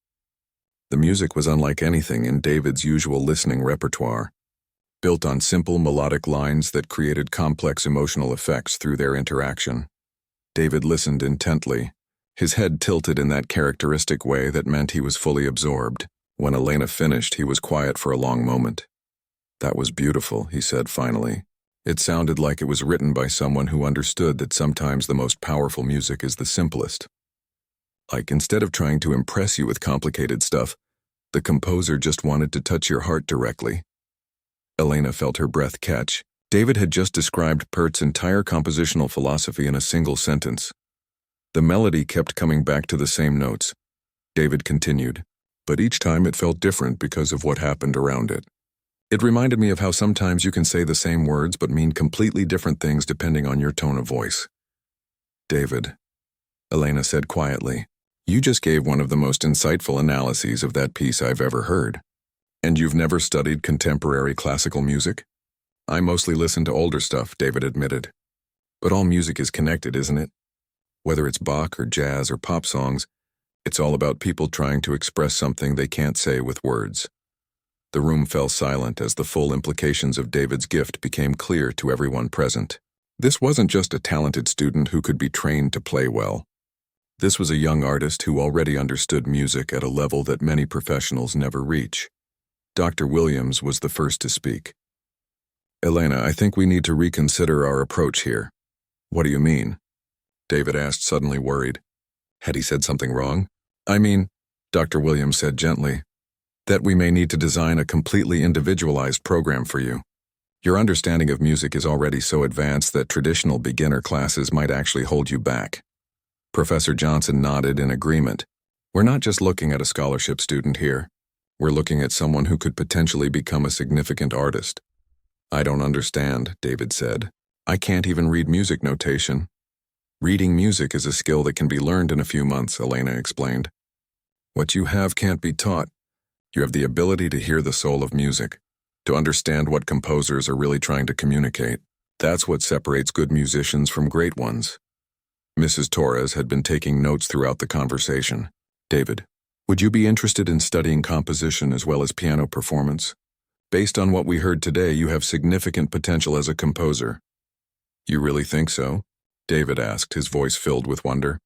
The music was unlike anything in David's usual listening repertoire, built on simple melodic lines that created complex emotional effects through their interaction. David listened intently, his head tilted in that characteristic way that meant he was fully absorbed. When Elena finished, he was quiet for a long moment. "That was beautiful," he said finally. "It sounded like it was written by someone who understood that sometimes the most powerful music is the simplest. Like, instead of trying to impress you with complicated stuff, the composer just wanted to touch your heart directly." Elena felt her breath catch. David had just described Pärt's entire compositional philosophy in a single sentence. The melody kept coming back to the same notes. David continued, "But each time it felt different because of what happened around it. It reminded me of how sometimes you can say the same words but mean completely different things depending on your tone of voice." "David," Elena said quietly, "you just gave one of the most insightful analyses of that piece I've ever heard. And you've never studied contemporary classical music?" "I mostly listen to older stuff," David admitted. "But all music is connected, isn't it? Whether it's Bach or jazz or pop songs, it's all about people trying to express something they can't say with words." The room fell silent as the full implications of David's gift became clear to everyone present. This wasn't just a talented student who could be trained to play well. This was a young artist who already understood music at a level that many professionals never reach. Dr. Williams was the first to speak. "Elena, I think we need to reconsider our approach here." "What do you mean?" David asked, suddenly worried. Had he said something wrong? "I mean," Dr. Williams said gently, "that we may need to design a completely individualized program for you. Your understanding of music is already so advanced that traditional beginner classes might actually hold you back." Professor Johnson nodded in agreement. "We're not just looking at a scholarship student here. We're looking at someone who could potentially become a significant artist." "I don't understand," David said. "I can't even read music notation." "Reading music is a skill that can be learned in a few months," Elena explained. "What you have can't be taught. You have the ability to hear the soul of music, to understand what composers are really trying to communicate. That's what separates good musicians from great ones." Mrs. Torres had been taking notes throughout the conversation. "David, would you be interested in studying composition as well as piano performance? Based on what we heard today, you have significant potential as a composer." "You really think so?" David asked, his voice filled with wonder.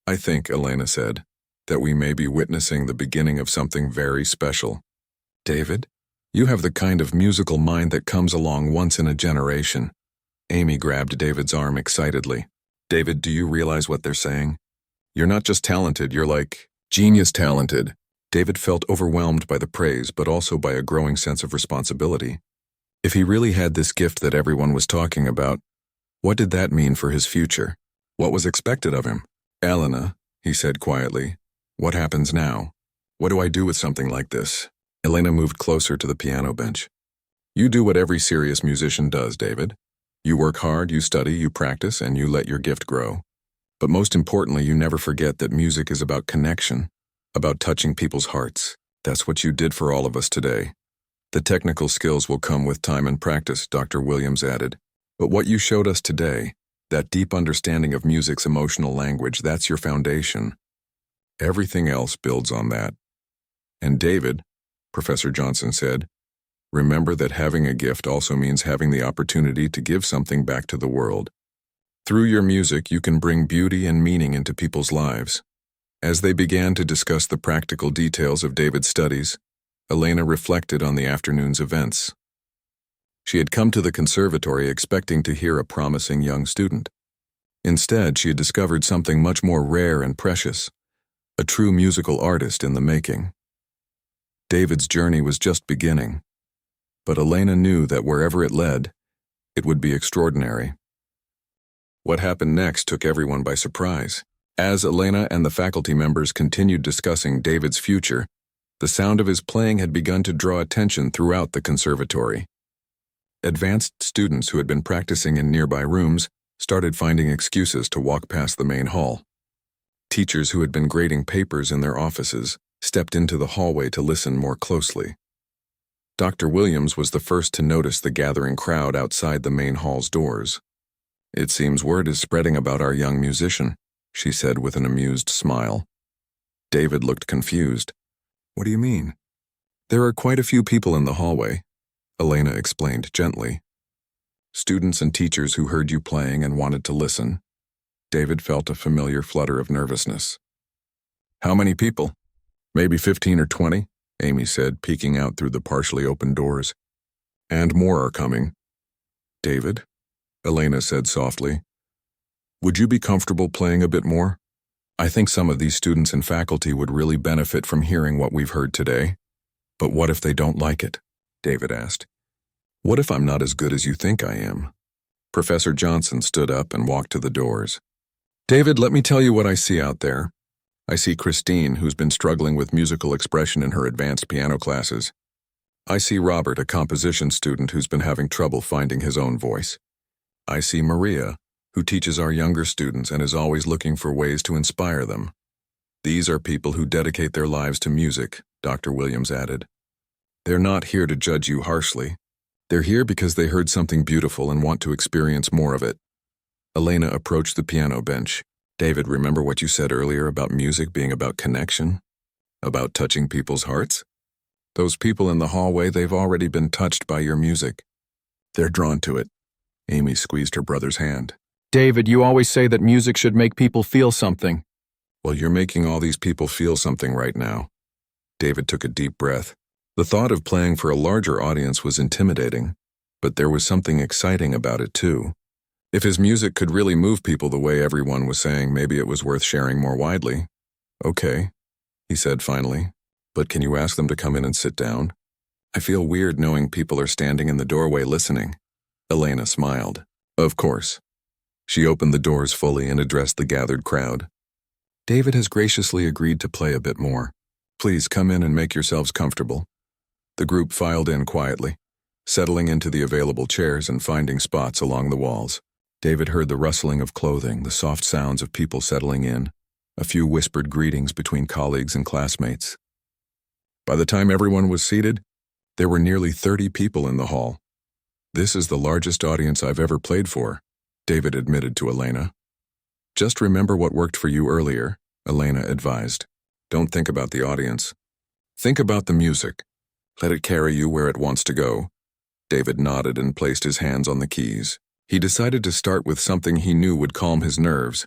"I think," Elena said, "that we may be witnessing the beginning of something very special." "David, you have the kind of musical mind that comes along once in a generation." Amy grabbed David's arm excitedly. "David, do you realize what they're saying? You're not just talented, you're like genius talented." David felt overwhelmed by the praise, but also by a growing sense of responsibility. If he really had this gift that everyone was talking about, what did that mean for his future? What was expected of him? "Elena," he said quietly, "what happens now? What do I do with something like this?" Elena moved closer to the piano bench. "You do what every serious musician does, David. You work hard, you study, you practice, and you let your gift grow. But most importantly, you never forget that music is about connection, about touching people's hearts. That's what you did for all of us today. The technical skills will come with time and practice," Dr. Williams added. "But what you showed us today, that deep understanding of music's emotional language, that's your foundation. Everything else builds on that. And David," Professor Johnson said, "remember that having a gift also means having the opportunity to give something back to the world. Through your music, you can bring beauty and meaning into people's lives." As they began to discuss the practical details of David's studies, Elena reflected on the afternoon's events. She had come to the conservatory expecting to hear a promising young student. Instead, she had discovered something much more rare and precious, a true musical artist in the making. David's journey was just beginning, but Elena knew that wherever it led, it would be extraordinary. What happened next took everyone by surprise. As Elena and the faculty members continued discussing David's future, the sound of his playing had begun to draw attention throughout the conservatory. Advanced students who had been practicing in nearby rooms started finding excuses to walk past the main hall. Teachers who had been grading papers in their offices stepped into the hallway to listen more closely. Dr. Williams was the first to notice the gathering crowd outside the main hall's doors. "It seems word is spreading about our young musician," she said with an amused smile. David looked confused. "What do you mean?" "There are quite a few people in the hallway," Elena explained gently. "Students and teachers who heard you playing and wanted to listen." David felt a familiar flutter of nervousness. "How many people?" "Maybe 15 or 20, Amy said, peeking out through the partially open doors. "And more are coming." "David," Elena said softly, "would you be comfortable playing a bit more? I think some of these students and faculty would really benefit from hearing what we've heard today." "But what if they don't like it?" David asked. "What if I'm not as good as you think I am?" Professor Johnson stood up and walked to the doors. "David, let me tell you what I see out there. I see Christine, who's been struggling with musical expression in her advanced piano classes. I see Robert, a composition student who's been having trouble finding his own voice. I see Maria, who teaches our younger students and is always looking for ways to inspire them. These are people who dedicate their lives to music," Dr. Williams added. "They're not here to judge you harshly. They're here because they heard something beautiful and want to experience more of it." Elena approached the piano bench. "David, remember what you said earlier about music being about connection? About touching people's hearts?" Those people in the hallway, they've already been touched by your music. They're drawn to it. Amy squeezed her brother's hand. David, you always say that music should make people feel something. Well, you're making all these people feel something right now. David took a deep breath. The thought of playing for a larger audience was intimidating, but there was something exciting about it too. If his music could really move people the way everyone was saying, maybe it was worth sharing more widely. Okay, he said finally, but can you ask them to come in and sit down? I feel weird knowing people are standing in the doorway listening. Elena smiled. Of course. She opened the doors fully and addressed the gathered crowd. David has graciously agreed to play a bit more. Please come in and make yourselves comfortable. The group filed in quietly, settling into the available chairs and finding spots along the walls. David heard the rustling of clothing, the soft sounds of people settling in, a few whispered greetings between colleagues and classmates. By the time everyone was seated, there were nearly 30 people in the hall. This is the largest audience I've ever played for, David admitted to Elena. Just remember what worked for you earlier, Elena advised. Don't think about the audience. Think about the music. Let it carry you where it wants to go. David nodded and placed his hands on the keys. He decided to start with something he knew would calm his nerves,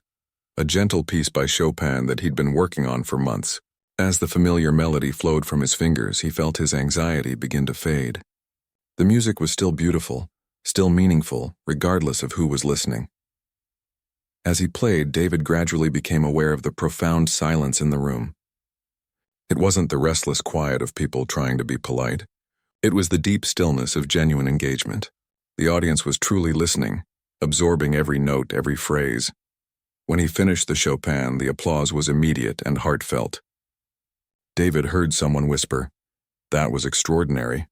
a gentle piece by Chopin that he'd been working on for months. As the familiar melody flowed from his fingers, he felt his anxiety begin to fade. The music was still beautiful, still meaningful, regardless of who was listening. As he played, David gradually became aware of the profound silence in the room. It wasn't the restless quiet of people trying to be polite. It was the deep stillness of genuine engagement. The audience was truly listening, absorbing every note, every phrase. When he finished the Chopin, the applause was immediate and heartfelt. David heard someone whisper, "That was extraordinary."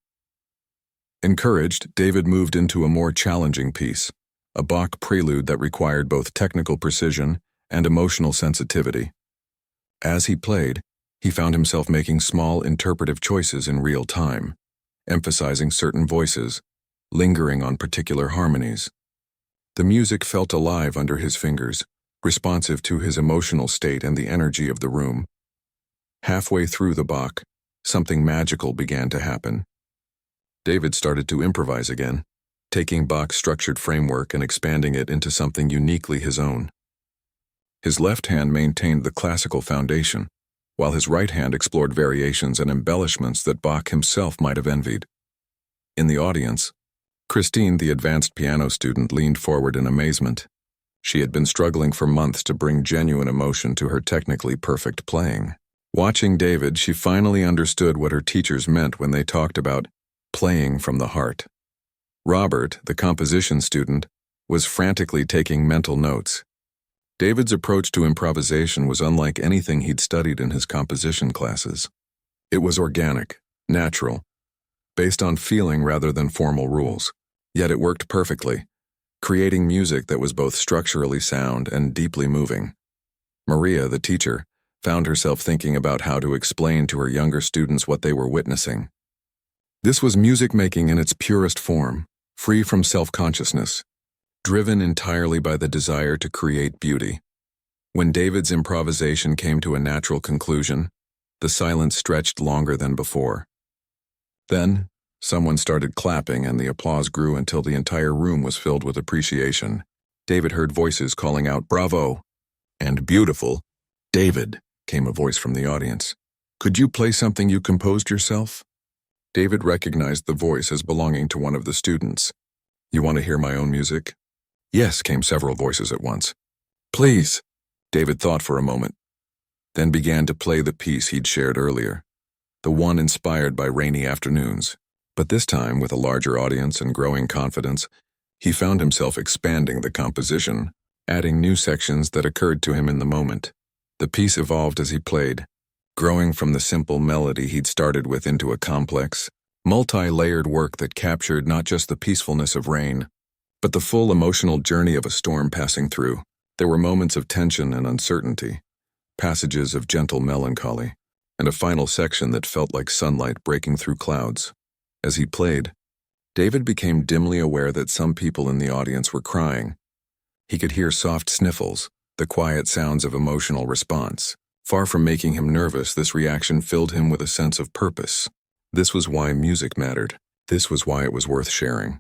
Encouraged, David moved into a more challenging piece, a Bach prelude that required both technical precision and emotional sensitivity. As he played, he found himself making small interpretive choices in real time, emphasizing certain voices, lingering on particular harmonies. The music felt alive under his fingers, responsive to his emotional state and the energy of the room. Halfway through the Bach, something magical began to happen. David started to improvise again, taking Bach's structured framework and expanding it into something uniquely his own. His left hand maintained the classical foundation, while his right hand explored variations and embellishments that Bach himself might have envied. In the audience, Christine, the advanced piano student, leaned forward in amazement. She had been struggling for months to bring genuine emotion to her technically perfect playing. Watching David, she finally understood what her teachers meant when they talked about playing from the heart. Robert, the composition student, was frantically taking mental notes. David's approach to improvisation was unlike anything he'd studied in his composition classes. It was organic, natural, based on feeling rather than formal rules. Yet it worked perfectly, creating music that was both structurally sound and deeply moving. Maria, the teacher, found herself thinking about how to explain to her younger students what they were witnessing. This was music making in its purest form, free from self-consciousness, driven entirely by the desire to create beauty. When David's improvisation came to a natural conclusion, the silence stretched longer than before. Then, someone started clapping and the applause grew until the entire room was filled with appreciation. David heard voices calling out, "Bravo!" and "Beautiful!" "David," came a voice from the audience. "Could you play something you composed yourself?" David recognized the voice as belonging to one of the students. "You want to hear my own music?" "Yes," came several voices at once. "Please." David thought for a moment, then began to play the piece he'd shared earlier, the one inspired by rainy afternoons. But this time, with a larger audience and growing confidence, he found himself expanding the composition, adding new sections that occurred to him in the moment. The piece evolved as he played, growing from the simple melody he'd started with into a complex, multi-layered work that captured not just the peacefulness of rain, but the full emotional journey of a storm passing through. There were moments of tension and uncertainty, passages of gentle melancholy, and a final section that felt like sunlight breaking through clouds. As he played, David became dimly aware that some people in the audience were crying. He could hear soft sniffles, the quiet sounds of emotional response. Far from making him nervous, this reaction filled him with a sense of purpose. This was why music mattered. This was why it was worth sharing.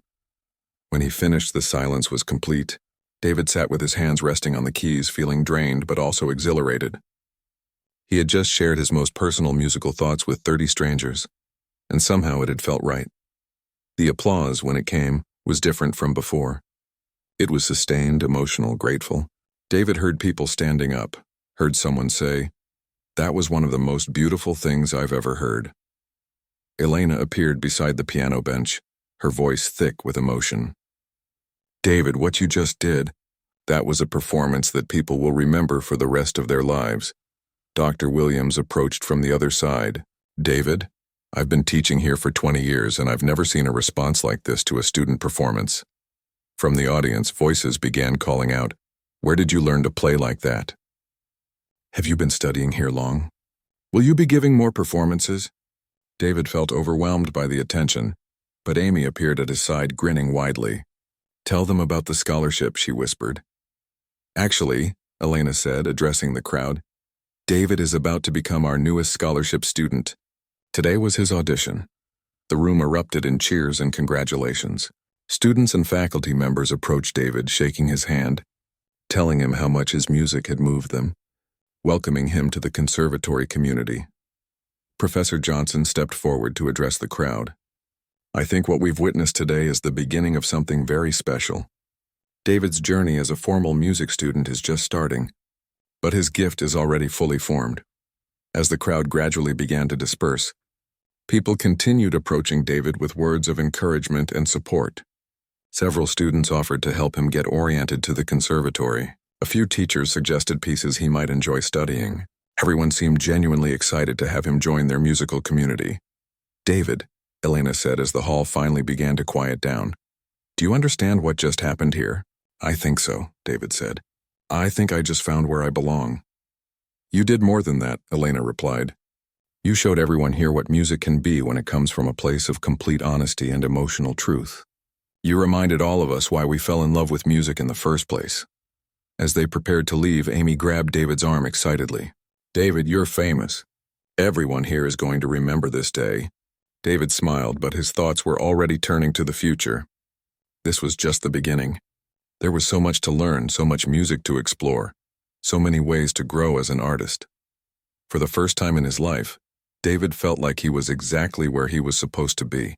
When he finished, the silence was complete. David sat with his hands resting on the keys, feeling drained but also exhilarated. He had just shared his most personal musical thoughts with 30 strangers, and somehow it had felt right. The applause, when it came, was different from before. It was sustained, emotional, grateful. David heard people standing up, heard someone say, "That was one of the most beautiful things I've ever heard." Elena appeared beside the piano bench, her voice thick with emotion. "David, what you just did, that was a performance that people will remember for the rest of their lives." Dr. Williams approached from the other side. "David, I've been teaching here for 20 years and I've never seen a response like this to a student performance." From the audience, voices began calling out, "Where did you learn to play like that? Have you been studying here long? Will you be giving more performances?" David felt overwhelmed by the attention, but Amy appeared at his side grinning widely. "Tell them about the scholarship," she whispered. "Actually," Elena said, addressing the crowd, "David is about to become our newest scholarship student. Today was his audition." The room erupted in cheers and congratulations. Students and faculty members approached David, shaking his hand, telling him how much his music had moved them, welcoming him to the conservatory community. Professor Johnson stepped forward to address the crowd. "I think what we've witnessed today is the beginning of something very special. David's journey as a formal music student is just starting, but his gift is already fully formed." As the crowd gradually began to disperse, people continued approaching David with words of encouragement and support. Several students offered to help him get oriented to the conservatory. A few teachers suggested pieces he might enjoy studying. Everyone seemed genuinely excited to have him join their musical community. "David," Elena said as the hall finally began to quiet down, "do you understand what just happened here?" "I think so," David said. "I think I just found where I belong." "You did more than that," Elena replied. "You showed everyone here what music can be when it comes from a place of complete honesty and emotional truth. You reminded all of us why we fell in love with music in the first place." As they prepared to leave, Amy grabbed David's arm excitedly. "David, you're famous. Everyone here is going to remember this day." David smiled, but his thoughts were already turning to the future. This was just the beginning. There was so much to learn, so much music to explore, so many ways to grow as an artist. For the first time in his life, David felt like he was exactly where he was supposed to be.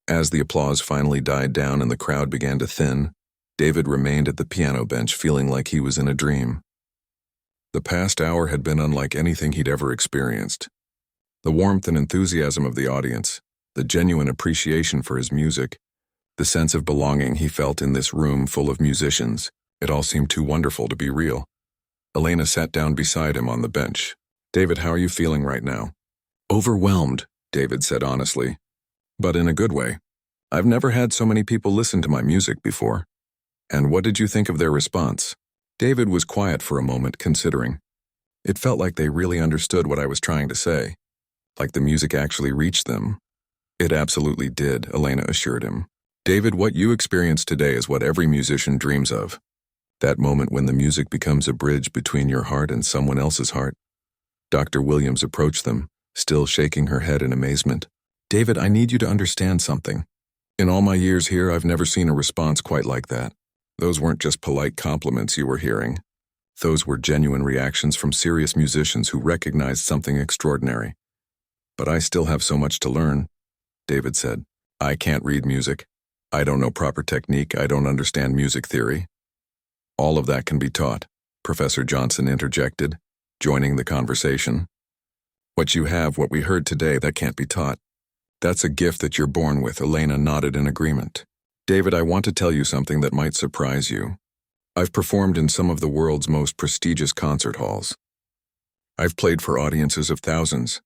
As the applause finally died down and the crowd began to thin, David remained at the piano bench feeling like he was in a dream. The past hour had been unlike anything he'd ever experienced. The warmth and enthusiasm of the audience, the genuine appreciation for his music, the sense of belonging he felt in this room full of musicians, it all seemed too wonderful to be real. Elena sat down beside him on the bench. "David, how are you feeling right now?" "Overwhelmed," David said honestly, "but in a good way. I've never had so many people listen to my music before." "And what did you think of their response?" David was quiet for a moment, considering. It felt like they really understood what I was trying to say, like the music actually reached them. "It absolutely did," Elena assured him. "David, what you experienced today is what every musician dreams of. That moment when the music becomes a bridge between your heart and someone else's heart." Dr. Williams approached them, still shaking her head in amazement. "David, I need you to understand something. In all my years here, I've never seen a response quite like that. Those weren't just polite compliments you were hearing. Those were genuine reactions from serious musicians who recognized something extraordinary. But I still have so much to learn," David said. "I can't read music. I don't know proper technique. I don't understand music theory." "All of that can be taught," Professor Johnson interjected, joining the conversation. "What you have, what we heard today, that can't be taught. That's a gift that you're born with." Elena nodded in agreement. "David, I want to tell you something that might surprise you. I've performed in some of the world's most prestigious concert halls. I've played for audiences of thousands,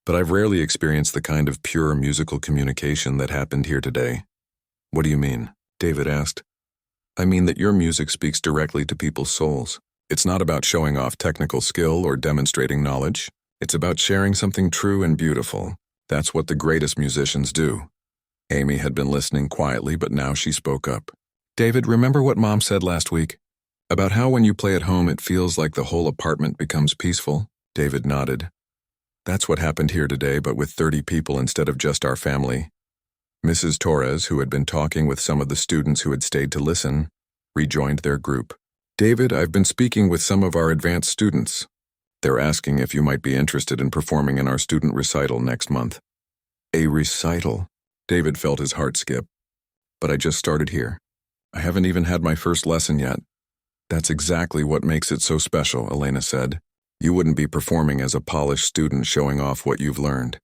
but I've rarely experienced the kind of pure musical communication that happened here today." "What do you mean?" David asked. "I mean that your music speaks directly to people's souls. It's not about showing off technical skill or demonstrating knowledge. It's about sharing something true and beautiful. That's what the greatest musicians do." Amy had been listening quietly, but now she spoke up. "David, remember what Mom said last week? About how when you play at home it feels like the whole apartment becomes peaceful?" David nodded. That's what happened here today, but with 30 people instead of just our family. Mrs. Torres, who had been talking with some of the students who had stayed to listen, rejoined their group. David, I've been speaking with some of our advanced students. They're asking if you might be interested in performing in our student recital next month. A recital? David felt his heart skip. But I just started here. I haven't even had my first lesson yet. That's exactly what makes it so special, Elena said. You wouldn't be performing as a polished student showing off what you've learned.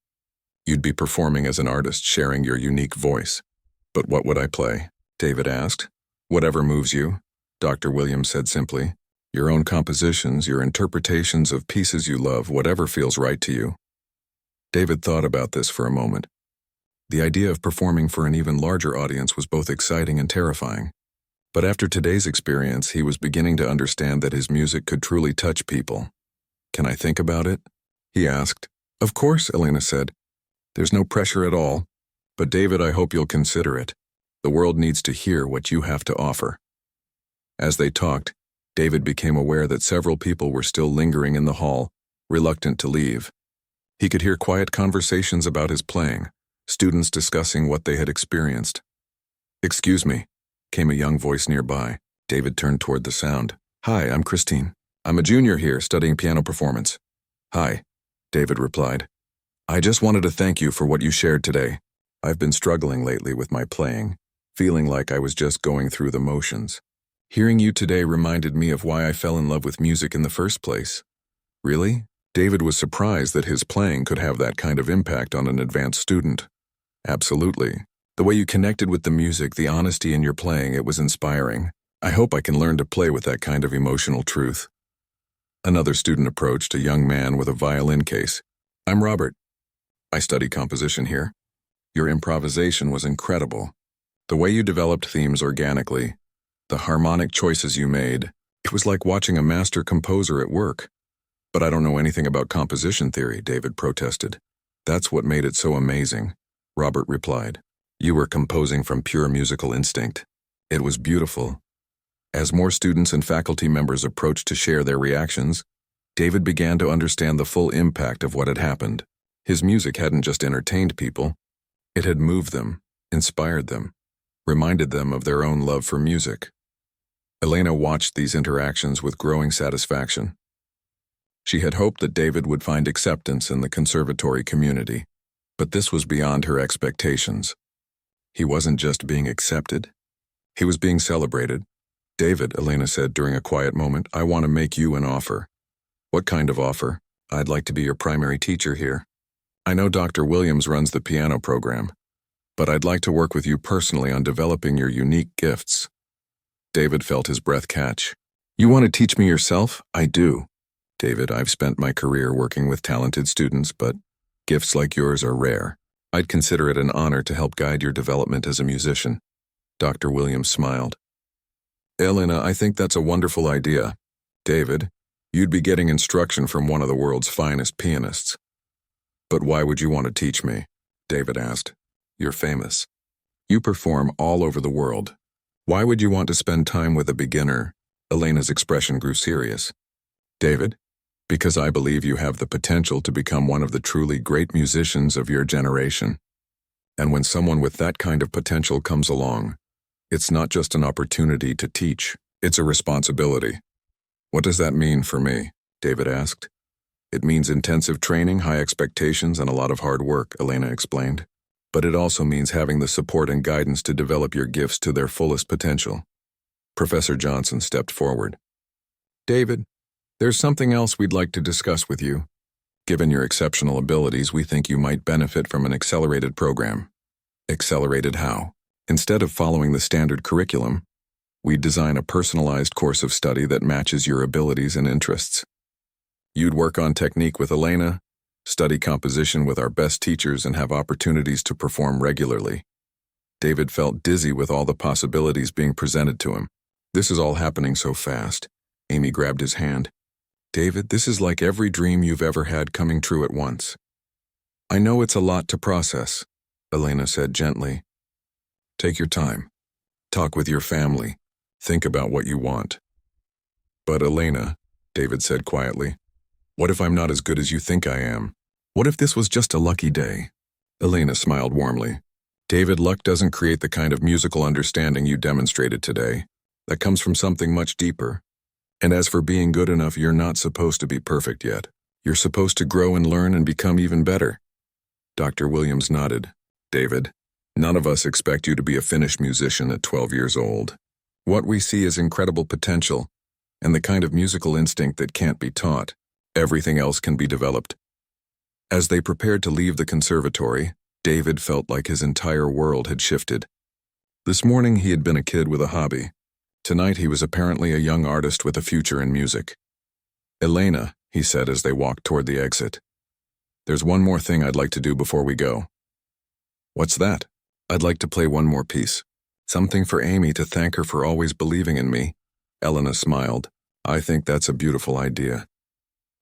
You'd be performing as an artist sharing your unique voice. But what would I play? David asked. Whatever moves you, Dr. Williams said simply. Your own compositions, your interpretations of pieces you love, whatever feels right to you. David thought about this for a moment. The idea of performing for an even larger audience was both exciting and terrifying. But after today's experience, he was beginning to understand that his music could truly touch people. Can I think about it? He asked. Of course, Elena said. There's no pressure at all. But David, I hope you'll consider it. The world needs to hear what you have to offer. As they talked, David became aware that several people were still lingering in the hall, reluctant to leave. He could hear quiet conversations about his playing, students discussing what they had experienced. Excuse me, came a young voice nearby. David turned toward the sound. Hi, I'm Christine. I'm a junior here studying piano performance. Hi, David replied. I just wanted to thank you for what you shared today. I've been struggling lately with my playing, feeling like I was just going through the motions. Hearing you today reminded me of why I fell in love with music in the first place. Really? David was surprised that his playing could have that kind of impact on an advanced student. Absolutely. The way you connected with the music, the honesty in your playing, it was inspiring. I hope I can learn to play with that kind of emotional truth. Another student approached, a young man with a violin case. I'm Robert. I study composition here. Your improvisation was incredible. The way you developed themes organically, the harmonic choices you made, it was like watching a master composer at work. But I don't know anything about composition theory, David protested. That's what made it so amazing, Robert replied. You were composing from pure musical instinct. It was beautiful. As more students and faculty members approached to share their reactions, David began to understand the full impact of what had happened. His music hadn't just entertained people, it had moved them, inspired them, reminded them of their own love for music. Elena watched these interactions with growing satisfaction. She had hoped that David would find acceptance in the conservatory community, but this was beyond her expectations. He wasn't just being accepted, he was being celebrated. David, Elena said during a quiet moment, I want to make you an offer. What kind of offer? I'd like to be your primary teacher here. I know Dr. Williams runs the piano program, but I'd like to work with you personally on developing your unique gifts. David felt his breath catch. You want to teach me yourself? I do. David, I've spent my career working with talented students, but gifts like yours are rare. I'd consider it an honor to help guide your development as a musician. Dr. Williams smiled. Elena, I think that's a wonderful idea. David, you'd be getting instruction from one of the world's finest pianists. But why would you want to teach me? David asked. You're famous. You perform all over the world. Why would you want to spend time with a beginner? Elena's expression grew serious. David, because I believe you have the potential to become one of the truly great musicians of your generation. And when someone with that kind of potential comes along, it's not just an opportunity to teach, it's a responsibility. What does that mean for me? David asked. It means intensive training, high expectations, and a lot of hard work, Elena explained. But it also means having the support and guidance to develop your gifts to their fullest potential. Professor Johnson stepped forward. David, there's something else we'd like to discuss with you. Given your exceptional abilities, we think you might benefit from an accelerated program. Accelerated how? Instead of following the standard curriculum, we'd design a personalized course of study that matches your abilities and interests. You'd work on technique with Elena, study composition with our best teachers, and have opportunities to perform regularly. David felt dizzy with all the possibilities being presented to him. This is all happening so fast. Amy grabbed his hand. David, this is like every dream you've ever had coming true at once. I know it's a lot to process, Elena said gently. Take your time. Talk with your family. Think about what you want. But Elena, David said quietly, what if I'm not as good as you think I am? What if this was just a lucky day? Elena smiled warmly. David, luck doesn't create the kind of musical understanding you demonstrated today. That comes from something much deeper. And as for being good enough, you're not supposed to be perfect yet. You're supposed to grow and learn and become even better. Dr. Williams nodded. David, none of us expect you to be a finished musician at 12 years old. What we see is incredible potential and the kind of musical instinct that can't be taught. Everything else can be developed. As they prepared to leave the conservatory, David felt like his entire world had shifted. This morning he had been a kid with a hobby. Tonight he was apparently a young artist with a future in music. Elena, he said as they walked toward the exit. There's one more thing I'd like to do before we go. What's that? I'd like to play one more piece. Something for Amy to thank her for always believing in me. Elena smiled. I think that's a beautiful idea.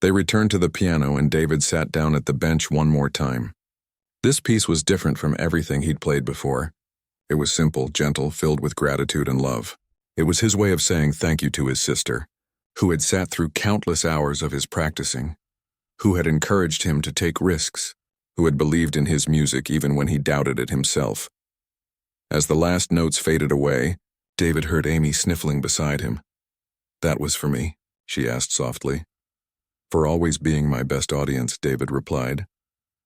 They returned to the piano and David sat down at the bench one more time. This piece was different from everything he'd played before. It was simple, gentle, filled with gratitude and love. It was his way of saying thank you to his sister, who had sat through countless hours of his practicing, who had encouraged him to take risks, who had believed in his music even when he doubted it himself. As the last notes faded away, David heard Amy sniffling beside him. That was for me, she asked softly. For always being my best audience, David replied.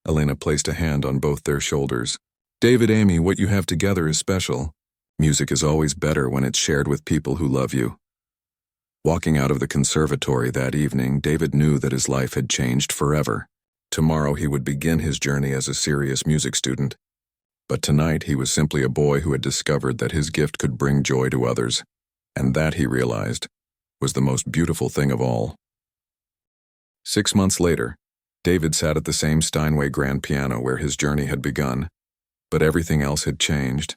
Elena placed a hand on both their shoulders. David, Amy, what you have together is special. Music is always better when it's shared with people who love you. Walking out of the conservatory that evening, David knew that his life had changed forever. Tomorrow he would begin his journey as a serious music student. But tonight he was simply a boy who had discovered that his gift could bring joy to others, and that, he realized, was the most beautiful thing of all. 6 months later, David sat at the same Steinway grand piano where his journey had begun, but everything else had changed.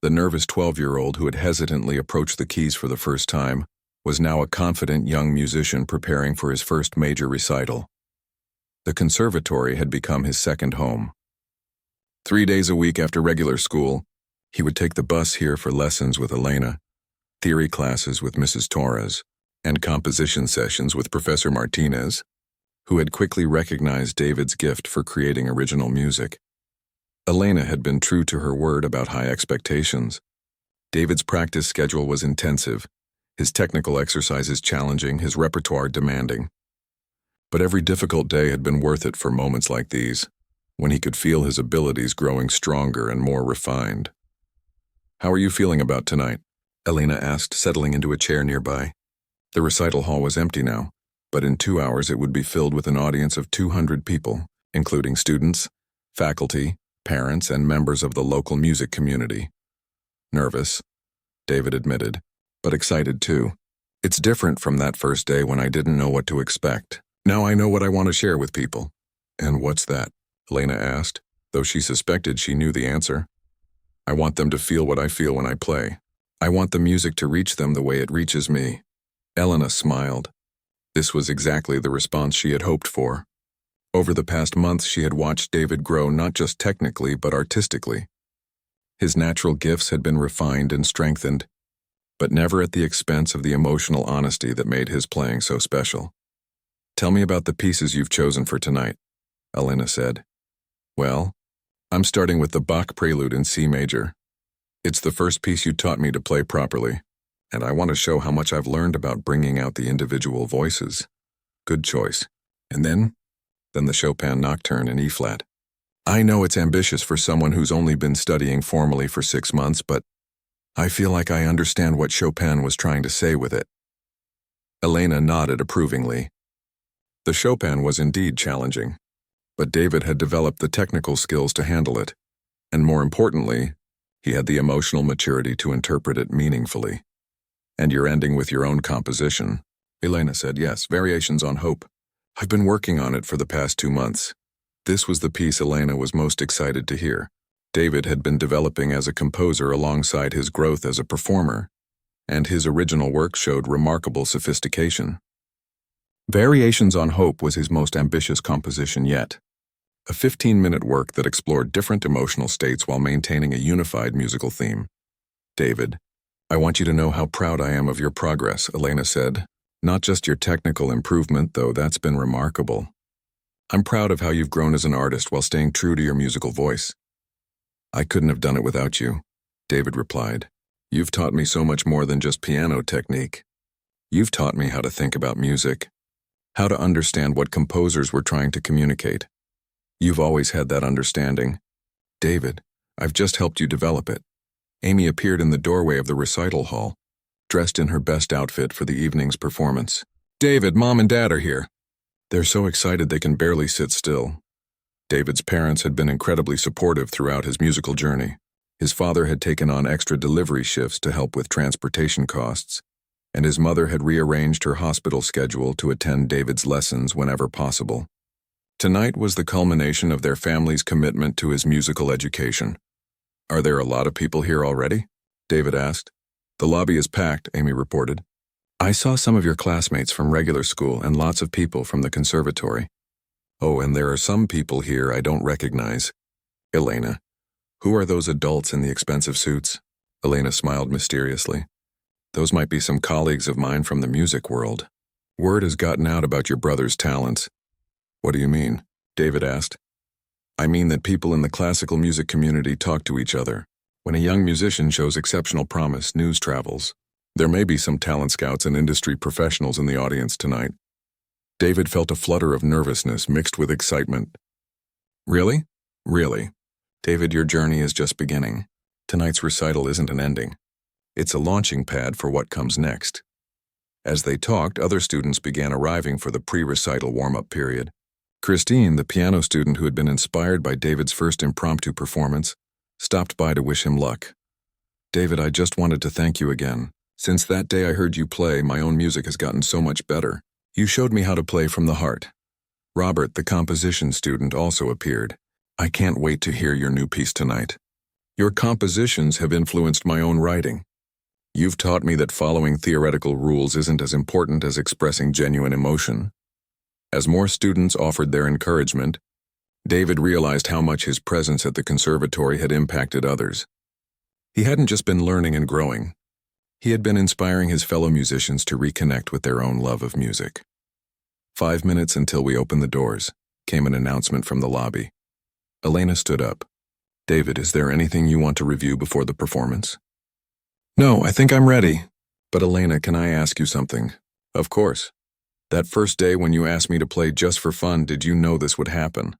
The nervous 12-year-old who had hesitantly approached the keys for the first time was now a confident young musician preparing for his first major recital. The conservatory had become his second home. 3 days a week after regular school, he would take the bus here for lessons with Elena, theory classes with Mrs. Torres, and composition sessions with Professor Martinez, who had quickly recognized David's gift for creating original music. Elena had been true to her word about high expectations. David's practice schedule was intensive, his technical exercises challenging, his repertoire demanding. But every difficult day had been worth it for moments like these, when he could feel his abilities growing stronger and more refined. How are you feeling about tonight? Elena asked, settling into a chair nearby. The recital hall was empty now, but in 2 hours it would be filled with an audience of 200 people, including students, faculty, parents, and members of the local music community. Nervous, David admitted, but excited too. It's different from that first day when I didn't know what to expect. Now I know what I want to share with people. And what's that? Elena asked, though she suspected she knew the answer. I want them to feel what I feel when I play. I want the music to reach them the way it reaches me. Elena smiled. This was exactly the response she had hoped for. Over the past months, she had watched David grow not just technically but artistically. His natural gifts had been refined and strengthened, but never at the expense of the emotional honesty that made his playing so special. Tell me about the pieces you've chosen for tonight, Elena said. Well, I'm starting with the Bach Prelude in C major. It's the first piece you taught me to play properly, and I want to show how much I've learned about bringing out the individual voices. Good choice. And then the Chopin Nocturne in E-flat. I know it's ambitious for someone who's only been studying formally for 6 months, but I feel like I understand what Chopin was trying to say with it. Elena nodded approvingly. The Chopin was indeed challenging, but David had developed the technical skills to handle it, and more importantly, he had the emotional maturity to interpret it meaningfully. And you're ending with your own composition. Elena said, yes, Variations on Hope. I've been working on it for the past 2 months. This was the piece Elena was most excited to hear. David had been developing as a composer alongside his growth as a performer, and his original work showed remarkable sophistication. Variations on Hope was his most ambitious composition yet, a 15-minute work that explored different emotional states while maintaining a unified musical theme. David, I want you to know how proud I am of your progress, Elena said. Not just your technical improvement, though that's been remarkable. I'm proud of how you've grown as an artist while staying true to your musical voice. I couldn't have done it without you, David replied. You've taught me so much more than just piano technique. You've taught me how to think about music, how to understand what composers were trying to communicate. You've always had that understanding. David, I've just helped you develop it. Amy appeared in the doorway of the recital hall, dressed in her best outfit for the evening's performance. David, Mom and Dad are here. They're so excited they can barely sit still. David's parents had been incredibly supportive throughout his musical journey. His father had taken on extra delivery shifts to help with transportation costs, and his mother had rearranged her hospital schedule to attend David's lessons whenever possible. Tonight was the culmination of their family's commitment to his musical education. Are there a lot of people here already? David asked. The lobby is packed, Amy reported. I saw some of your classmates from regular school and lots of people from the conservatory. Oh, and there are some people here I don't recognize. Elena. Who are those adults in the expensive suits? Elena smiled mysteriously. Those might be some colleagues of mine from the music world. Word has gotten out about your brother's talents. What do you mean? David asked. I mean that people in the classical music community talk to each other. When a young musician shows exceptional promise, news travels. There may be some talent scouts and industry professionals in the audience tonight. David felt a flutter of nervousness mixed with excitement. Really? Really. David, your journey is just beginning. Tonight's recital isn't an ending. It's a launching pad for what comes next. As they talked, other students began arriving for the pre-recital warm-up period. Christine, the piano student who had been inspired by David's first impromptu performance, stopped by to wish him luck. David, I just wanted to thank you again. Since that day I heard you play, my own music has gotten so much better. You showed me how to play from the heart. Robert, the composition student, also appeared. I can't wait to hear your new piece tonight. Your compositions have influenced my own writing. You've taught me that following theoretical rules isn't as important as expressing genuine emotion. As more students offered their encouragement, David realized how much his presence at the conservatory had impacted others. He hadn't just been learning and growing. He had been inspiring his fellow musicians to reconnect with their own love of music. 5 minutes until we opened the doors, came an announcement from the lobby. Elena stood up. David, is there anything you want to review before the performance? No, I think I'm ready. But Elena, can I ask you something? Of course. That first day when you asked me to play just for fun, did you know this would happen?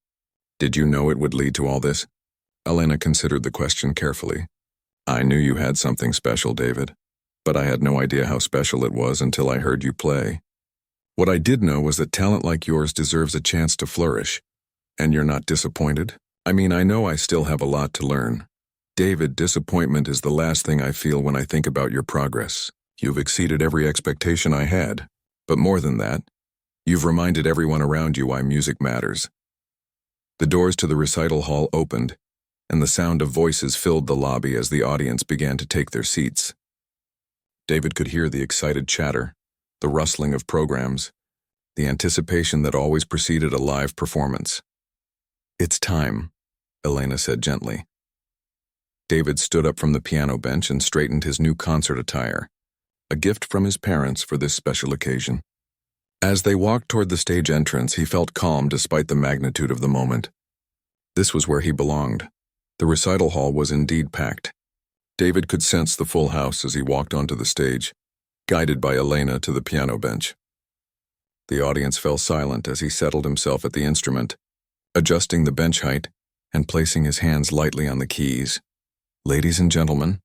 Did you know it would lead to all this? Elena considered the question carefully. I knew you had something special, David, but I had no idea how special it was until I heard you play. What I did know was that talent like yours deserves a chance to flourish. And you're not disappointed? I mean, I know I still have a lot to learn. David, disappointment is the last thing I feel when I think about your progress. You've exceeded every expectation I had. But more than that, you've reminded everyone around you why music matters. The doors to the recital hall opened, and the sound of voices filled the lobby as the audience began to take their seats. David could hear the excited chatter, the rustling of programs, the anticipation that always preceded a live performance. It's time, Elena said gently. David stood up from the piano bench and straightened his new concert attire, a gift from his parents for this special occasion. As they walked toward the stage entrance, he felt calm despite the magnitude of the moment. This was where he belonged. The recital hall was indeed packed. David could sense the full house as he walked onto the stage, guided by Elena to the piano bench. The audience fell silent as he settled himself at the instrument, adjusting the bench height and placing his hands lightly on the keys. Ladies and gentlemen,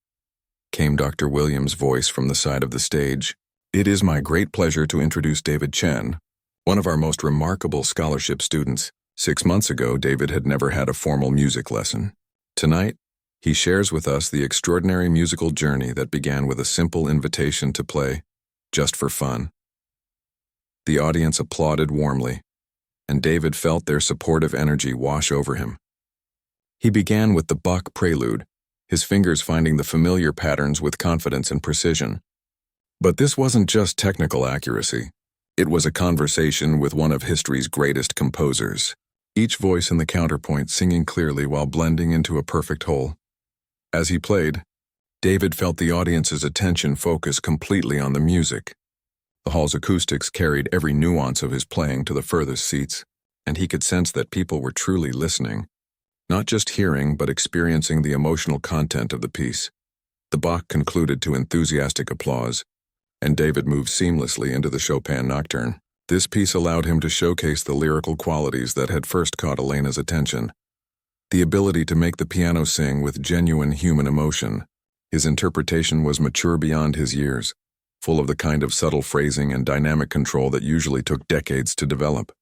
came Dr. Williams' voice from the side of the stage. It is my great pleasure to introduce David Chen, one of our most remarkable scholarship students. 6 months ago, David had never had a formal music lesson. Tonight, he shares with us the extraordinary musical journey that began with a simple invitation to play, just for fun. The audience applauded warmly, and David felt their supportive energy wash over him. He began with the Bach prelude, his fingers finding the familiar patterns with confidence and precision. But this wasn't just technical accuracy. It was a conversation with one of history's greatest composers, each voice in the counterpoint singing clearly while blending into a perfect whole. As he played, David felt the audience's attention focus completely on the music. The hall's acoustics carried every nuance of his playing to the furthest seats. and he could sense that people were truly listening, not just hearing but experiencing the emotional content of the piece. The Bach concluded to enthusiastic applause, and David moved seamlessly into the Chopin Nocturne. This piece allowed him to showcase the lyrical qualities that had first caught Elena's attention. The ability to make the piano sing with genuine human emotion. His interpretation was mature beyond his years, full of the kind of subtle phrasing and dynamic control that usually took decades to develop.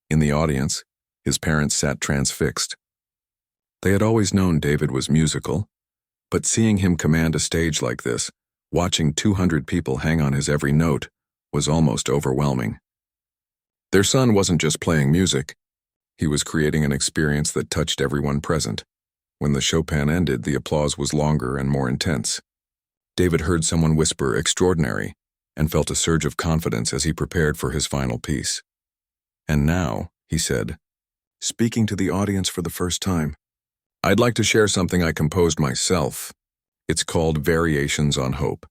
In the audience, his parents sat transfixed. They had always known David was musical, but seeing him command a stage like this, watching 200 people hang on his every note, was almost overwhelming. Their son wasn't just playing music. He was creating an experience that touched everyone present. When the Chopin ended, the applause was longer and more intense. David heard someone whisper "extraordinary" and felt a surge of confidence as he prepared for his final piece. "And now," he said, speaking to the audience for the first time, "I'd like to share something I composed myself. It's called Variations on Hope,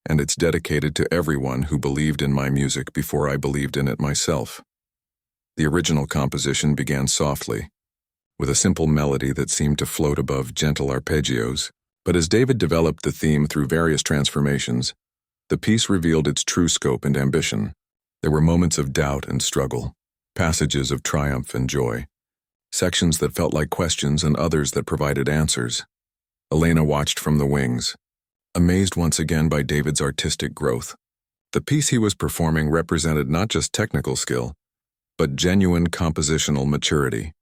and it's dedicated to everyone who believed in my music before I believed in it myself." The original composition began softly, with a simple melody that seemed to float above gentle arpeggios. But as David developed the theme through various transformations, the piece revealed its true scope and ambition. There were moments of doubt and struggle, passages of triumph and joy, sections that felt like questions and others that provided answers. Elena watched from the wings, amazed once again by David's artistic growth. The piece he was performing represented not just technical skill, but genuine compositional maturity.